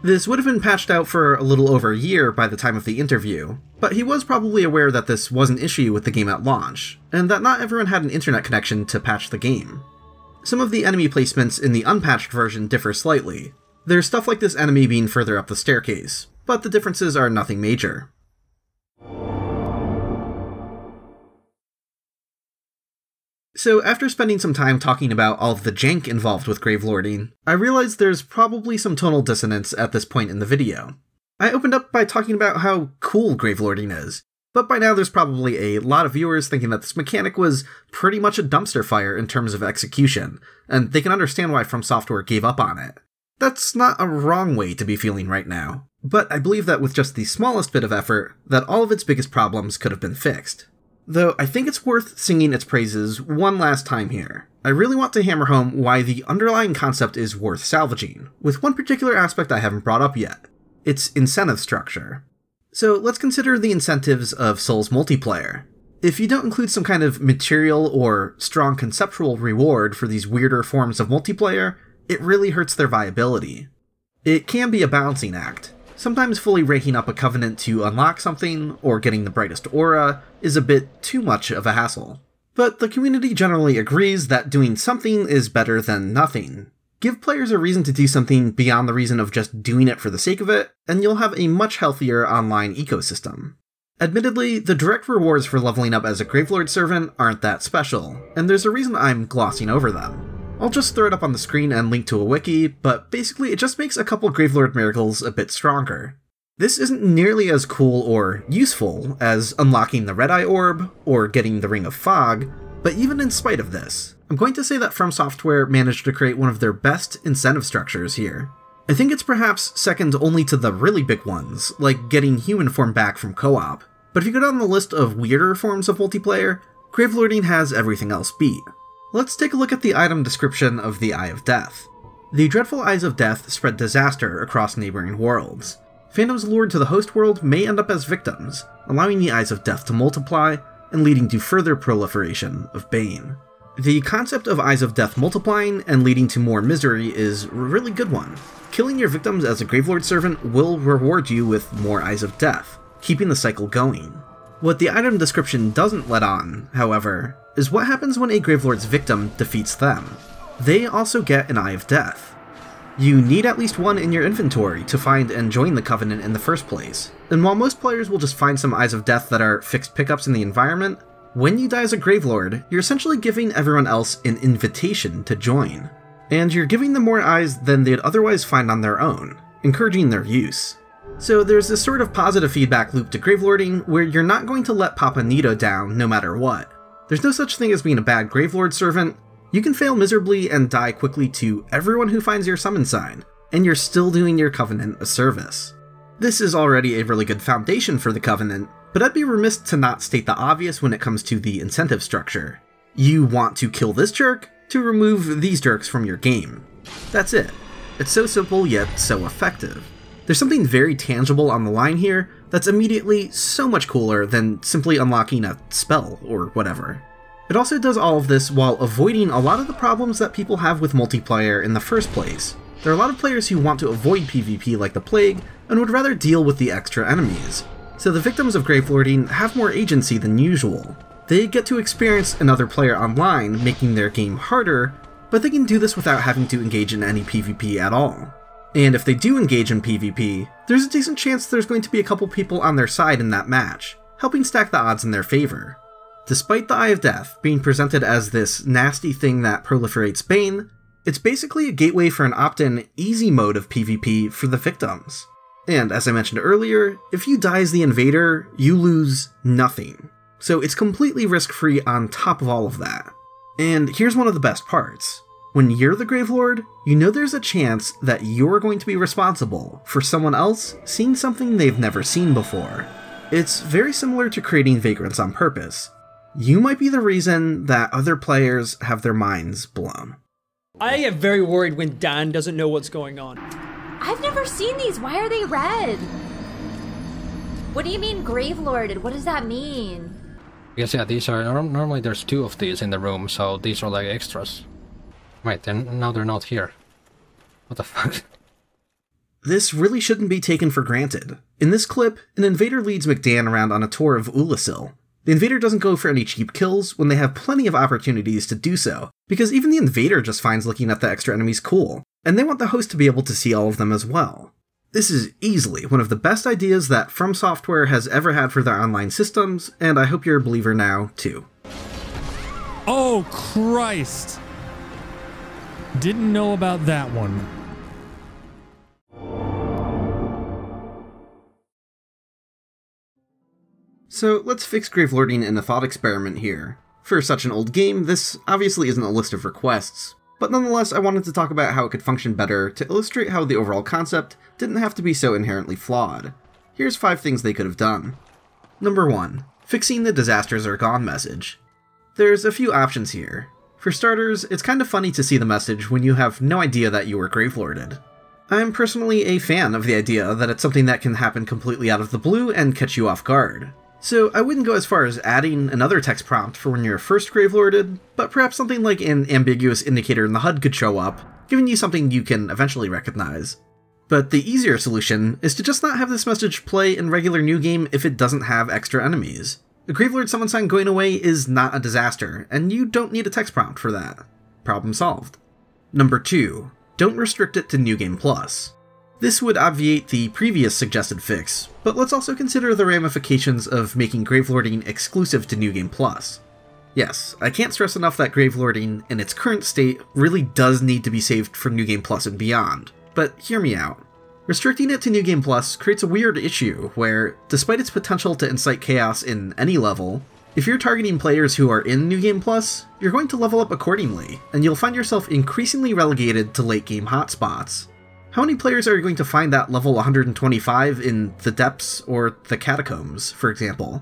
This would have been patched out for a little over a year by the time of the interview, but he was probably aware that this was an issue with the game at launch, and that not everyone had an internet connection to patch the game. Some of the enemy placements in the unpatched version differ slightly. There's stuff like this enemy being further up the staircase, but the differences are nothing major. So after spending some time talking about all of the jank involved with Gravelording, I realized there's probably some tonal dissonance at this point in the video. I opened up by talking about how cool Gravelording is, but by now there's probably a lot of viewers thinking that this mechanic was pretty much a dumpster fire in terms of execution, and they can understand why From Software gave up on it. That's not a wrong way to be feeling right now, but I believe that with just the smallest bit of effort, that all of its biggest problems could have been fixed. Though I think it's worth singing its praises one last time here. I really want to hammer home why the underlying concept is worth salvaging, with one particular aspect I haven't brought up yet. Its incentive structure. So let's consider the incentives of Souls multiplayer. If you don't include some kind of material or strong conceptual reward for these weirder forms of multiplayer, it really hurts their viability. It can be a balancing act. Sometimes fully ranking up a covenant to unlock something, or getting the brightest aura, is a bit too much of a hassle. But the community generally agrees that doing something is better than nothing. Give players a reason to do something beyond the reason of just doing it for the sake of it, and you'll have a much healthier online ecosystem. Admittedly, the direct rewards for leveling up as a Gravelord Servant aren't that special, and there's a reason I'm glossing over them. I'll just throw it up on the screen and link to a wiki, but basically it just makes a couple Gravelord miracles a bit stronger. This isn't nearly as cool or useful as unlocking the Red Eye Orb, or getting the Ring of Fog, but even in spite of this, I'm going to say that From Software managed to create one of their best incentive structures here. I think it's perhaps second only to the really big ones, like getting human form back from co-op, but if you go down the list of weirder forms of multiplayer, Gravelording has everything else beat. Let's take a look at the item description of the Eye of Death. The dreadful Eyes of Death spread disaster across neighboring worlds. Phantoms lured to the host world may end up as victims, allowing the Eyes of Death to multiply, and leading to further proliferation of Bane. The concept of Eyes of Death multiplying and leading to more misery is a really good one. Killing your victims as a Gravelord Servant will reward you with more Eyes of Death, keeping the cycle going. What the item description doesn't let on, however, is what happens when a Gravelord's victim defeats them. They also get an Eye of Death. You need at least one in your inventory to find and join the Covenant in the first place, and while most players will just find some Eyes of Death that are fixed pickups in the environment, when you die as a Gravelord, you're essentially giving everyone else an invitation to join. And you're giving them more eyes than they'd otherwise find on their own, encouraging their use. So there's this sort of positive feedback loop to Gravelording where you're not going to let Papa Nito down no matter what. There's no such thing as being a bad Gravelord Servant. You can fail miserably and die quickly to everyone who finds your summon sign, and you're still doing your Covenant a service. This is already a really good foundation for the Covenant, but I'd be remiss to not state the obvious when it comes to the incentive structure. You want to kill this jerk to remove these jerks from your game. That's it. It's so simple yet so effective. There's something very tangible on the line here that's immediately so much cooler than simply unlocking a spell or whatever. It also does all of this while avoiding a lot of the problems that people have with multiplayer in the first place. There are a lot of players who want to avoid PvP like the plague and would rather deal with the extra enemies. So the victims of Gravelording have more agency than usual. They get to experience another player online, making their game harder, but they can do this without having to engage in any PvP at all. And if they do engage in PvP, there's a decent chance there's going to be a couple people on their side in that match, helping stack the odds in their favor. Despite the Eye of Death being presented as this nasty thing that proliferates Bane, it's basically a gateway for an opt-in, easy mode of PvP for the victims. And as I mentioned earlier, if you die as the invader, you lose nothing. So it's completely risk-free on top of all of that. And here's one of the best parts. When you're the Gravelord, you know there's a chance that you're going to be responsible for someone else seeing something they've never seen before. It's very similar to creating vagrants on purpose. You might be the reason that other players have their minds blown. I get very worried when Dan doesn't know what's going on. I've never seen these. Why are they red? What do you mean Gravelorded? What does that mean? Because yeah, these are normally there's 2 of these in the room, so these are like extras. Right, then now they're not here. What the fuck? This really shouldn't be taken for granted. In this clip, an invader leads McDan around on a tour of Ulasil. The invader doesn't go for any cheap kills when they have plenty of opportunities to do so, because even the invader just finds looking at the extra enemies cool, and they want the host to be able to see all of them as well. This is easily one of the best ideas that From Software has ever had for their online systems, and I hope you're a believer now, too. Oh, Christ. Didn't know about that one. So let's fix Gravelording in a thought experiment here. For such an old game, this obviously isn't a list of requests, but nonetheless I wanted to talk about how it could function better to illustrate how the overall concept didn't have to be so inherently flawed. Here's 5 things they could have done. Number 1. Fixing the disasters are gone message. There's a few options here. For starters, it's kind of funny to see the message when you have no idea that you were Gravelorded. I'm personally a fan of the idea that it's something that can happen completely out of the blue and catch you off guard. So I wouldn't go as far as adding another text prompt for when you're first Gravelorded, but perhaps something like an ambiguous indicator in the HUD could show up, giving you something you can eventually recognize. But the easier solution is to just not have this message play in regular new game if it doesn't have extra enemies. A Gravelord summon sign going away is not a disaster, and you don't need a text prompt for that. Problem solved. Number 2. Don't restrict it to New Game Plus. This would obviate the previous suggested fix, but let's also consider the ramifications of making Gravelording exclusive to New Game Plus. Yes, I can't stress enough that Gravelording, in its current state, really does need to be saved for New Game Plus and beyond, but hear me out. Restricting it to New Game Plus creates a weird issue where, despite its potential to incite chaos in any level, if you're targeting players who are in New Game Plus, you're going to level up accordingly, and you'll find yourself increasingly relegated to late game hotspots. How many players are going to find that level 125 in the Depths or the Catacombs, for example?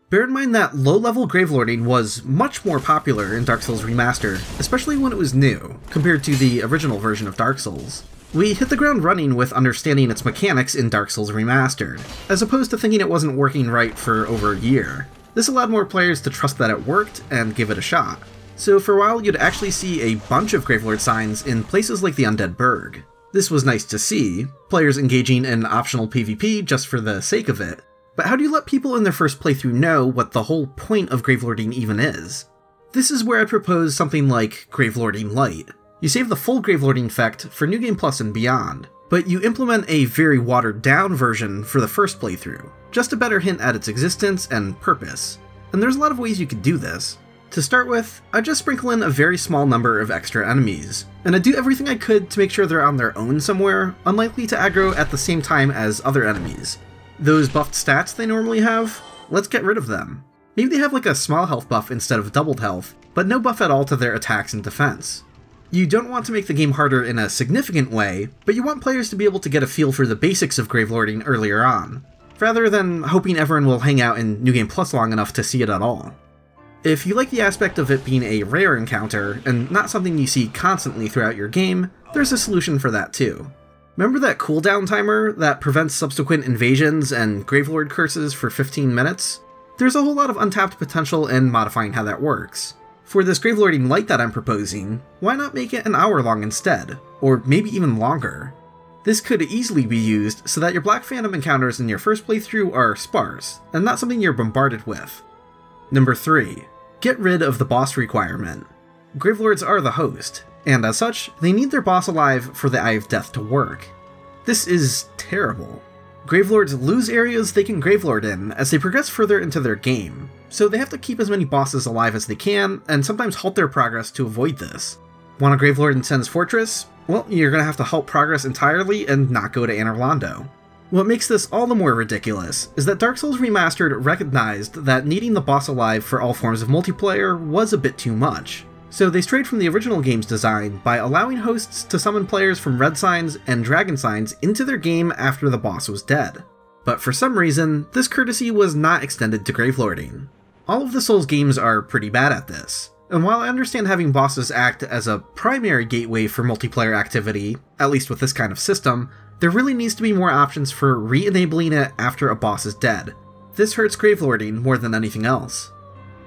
Bear in mind that low-level Gravelording was much more popular in Dark Souls Remastered, especially when it was new, compared to the original version of Dark Souls. We hit the ground running with understanding its mechanics in Dark Souls Remastered, as opposed to thinking it wasn't working right for over a year. This allowed more players to trust that it worked and give it a shot. So for a while you'd actually see a bunch of Gravelord signs in places like the Undead Burg. This was nice to see, players engaging in optional PvP just for the sake of it, but how do you let people in their first playthrough know what the whole point of Gravelording even is? This is where I propose something like Gravelording Lite. You save the full Gravelording effect for New Game Plus and beyond, but you implement a very watered down version for the first playthrough, just a better hint at its existence and purpose. And there's a lot of ways you could do this. To start with, I just sprinkle in a very small number of extra enemies, and I do everything I could to make sure they're on their own somewhere, unlikely to aggro at the same time as other enemies. Those buffed stats they normally have, let's get rid of them. Maybe they have like a small health buff instead of doubled health, but no buff at all to their attacks and defense. You don't want to make the game harder in a significant way, but you want players to be able to get a feel for the basics of Gravelording earlier on, rather than hoping everyone will hang out in New Game Plus long enough to see it at all. If you like the aspect of it being a rare encounter, and not something you see constantly throughout your game, there's a solution for that too. Remember that cooldown timer that prevents subsequent invasions and Gravelord curses for 15 minutes? There's a whole lot of untapped potential in modifying how that works. For this Gravelording Lite that I'm proposing, why not make it an hour long instead? Or maybe even longer? This could easily be used so that your Black Phantom encounters in your first playthrough are sparse, and not something you're bombarded with. Number 3. Get rid of the boss requirement. Gravelords are the host, and as such, they need their boss alive for the Eye of Death to work. This is terrible. Gravelords lose areas they can Gravelord in as they progress further into their game, so they have to keep as many bosses alive as they can, and sometimes halt their progress to avoid this. Want a Gravelord in Sen's Fortress? Well, you're gonna have to halt progress entirely and not go to Anor Londo. What makes this all the more ridiculous is that Dark Souls Remastered recognized that needing the boss alive for all forms of multiplayer was a bit too much, so they strayed from the original game's design by allowing hosts to summon players from red signs and dragon signs into their game after the boss was dead. But for some reason, this courtesy was not extended to Gravelording. All of the Souls games are pretty bad at this, and while I understand having bosses act as a primary gateway for multiplayer activity, at least with this kind of system, there really needs to be more options for re-enabling it after a boss is dead. This hurts Gravelording more than anything else.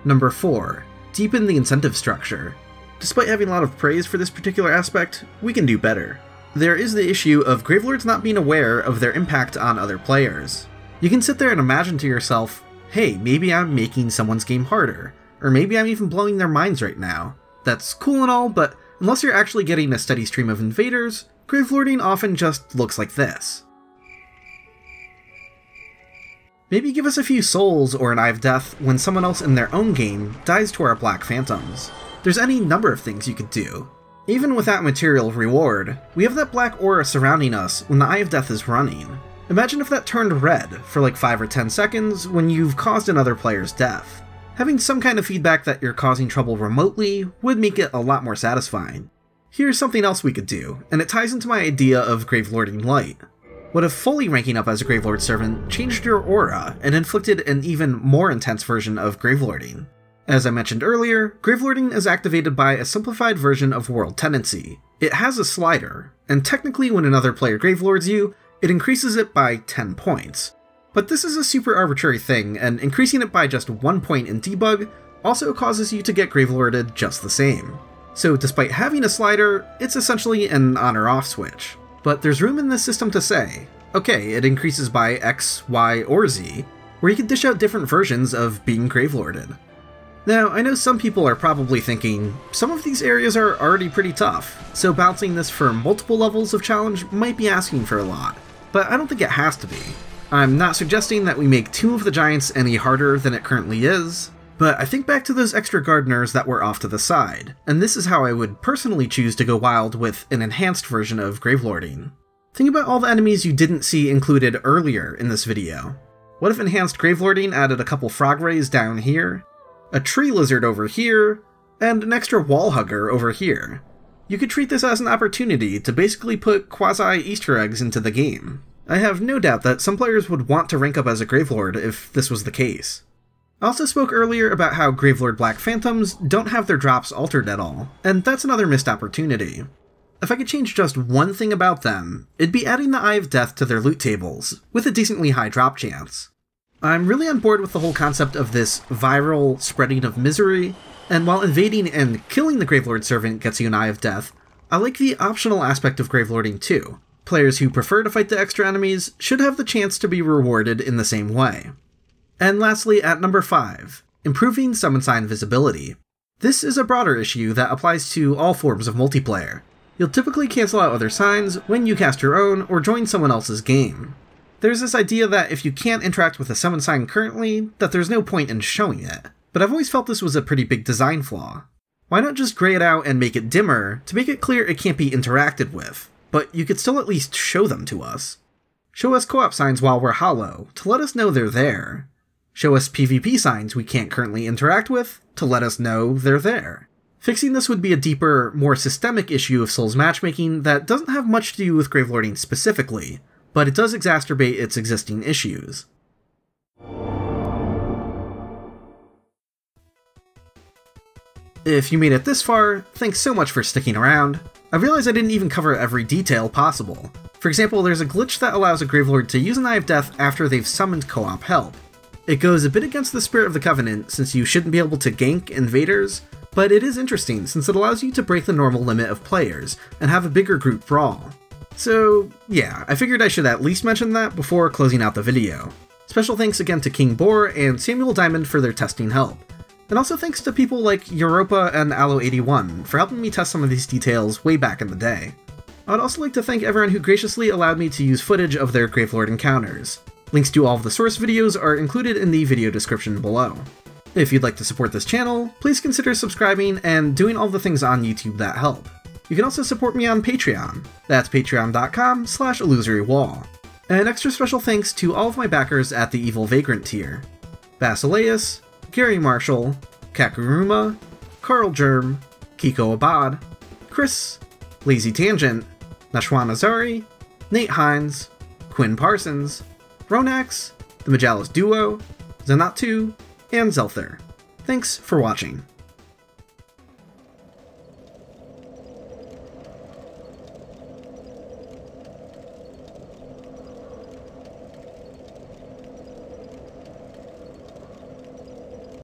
Number 4. Deepen the incentive structure. Despite having a lot of praise for this particular aspect, we can do better. There is the issue of Gravelords not being aware of their impact on other players. You can sit there and imagine to yourself, hey, maybe I'm making someone's game harder, or maybe I'm even blowing their minds right now. That's cool and all, but unless you're actually getting a steady stream of invaders, Gravelording often just looks like this. Maybe give us a few souls or an Eye of Death when someone else in their own game dies to our Black Phantoms. There's any number of things you could do. Even without material reward, we have that black aura surrounding us when the Eye of Death is running. Imagine if that turned red for like 5 or 10 seconds when you've caused another player's death. Having some kind of feedback that you're causing trouble remotely would make it a lot more satisfying. Here's something else we could do, and it ties into my idea of Gravelording Light. What if fully ranking up as a Gravelord Servant changed your aura and inflicted an even more intense version of Gravelording? As I mentioned earlier, Gravelording is activated by a simplified version of World Tendency. It has a slider, and technically when another player Gravelords you, it increases it by 10 points. But this is a super arbitrary thing, and increasing it by just 1 point in debug also causes you to get Gravelorded just the same. So despite having a slider, it's essentially an on or off switch. But there's room in this system to say, okay, it increases by X, Y, or Z, where you can dish out different versions of being Gravelorded. Now, I know some people are probably thinking, some of these areas are already pretty tough, so balancing this for multiple levels of challenge might be asking for a lot, but I don't think it has to be. I'm not suggesting that we make Tomb of the Giants any harder than it currently is, but I think back to those extra gardeners that were off to the side, and this is how I would personally choose to go wild with an enhanced version of Gravelording. Think about all the enemies you didn't see included earlier in this video. What if enhanced Gravelording added a couple frog rays down here, a tree lizard over here, and an extra wall hugger over here? You could treat this as an opportunity to basically put quasi-Easter eggs into the game. I have no doubt that some players would want to rank up as a Gravelord if this was the case. I also spoke earlier about how Gravelord Black Phantoms don't have their drops altered at all, and that's another missed opportunity. If I could change just one thing about them, it'd be adding the Eye of Death to their loot tables, with a decently high drop chance. I'm really on board with the whole concept of this viral spreading of misery, and while invading and killing the Gravelord Servant gets you an Eye of Death, I like the optional aspect of Gravelording too. Players who prefer to fight the extra enemies should have the chance to be rewarded in the same way. And lastly, at number 5, improving summon sign visibility. This is a broader issue that applies to all forms of multiplayer. You'll typically cancel out other signs when you cast your own or join someone else's game. There's this idea that if you can't interact with a summon sign currently, that there's no point in showing it, but I've always felt this was a pretty big design flaw. Why not just gray it out and make it dimmer to make it clear it can't be interacted with, but you could still at least show them to us. Show us co-op signs while we're hollow, to let us know they're there. Show us PvP signs we can't currently interact with, to let us know they're there. Fixing this would be a deeper, more systemic issue of Souls matchmaking that doesn't have much to do with Gravelording specifically, but it does exacerbate its existing issues. If you made it this far, thanks so much for sticking around. I realize I didn't even cover every detail possible. For example, there's a glitch that allows a Gravelord to use an Eye of Death after they've summoned co-op help. It goes a bit against the spirit of the Covenant since you shouldn't be able to gank invaders, but it is interesting since it allows you to break the normal limit of players and have a bigger group brawl. So yeah, I figured I should at least mention that before closing out the video. Special thanks again to King Boar and Samuel Diamond for their testing help. And also thanks to people like Europa and Allo81 for helping me test some of these details way back in the day. I would also like to thank everyone who graciously allowed me to use footage of their Gravelord encounters. Links to all of the source videos are included in the video description below. If you'd like to support this channel, please consider subscribing and doing all the things on YouTube that help. You can also support me on Patreon. That's patreon.com/illusorywall. And extra special thanks to all of my backers at the Evil Vagrant tier. Basileus, Gary Marshall, Kakuruma, Carl Germ, Kiko Abad, Chris, Lazy Tangent, Nashwan Azari, Nate Hines, Quinn Parsons, Ronax, the Majalis Duo, Zanatu, and Zelther. Thanks for watching.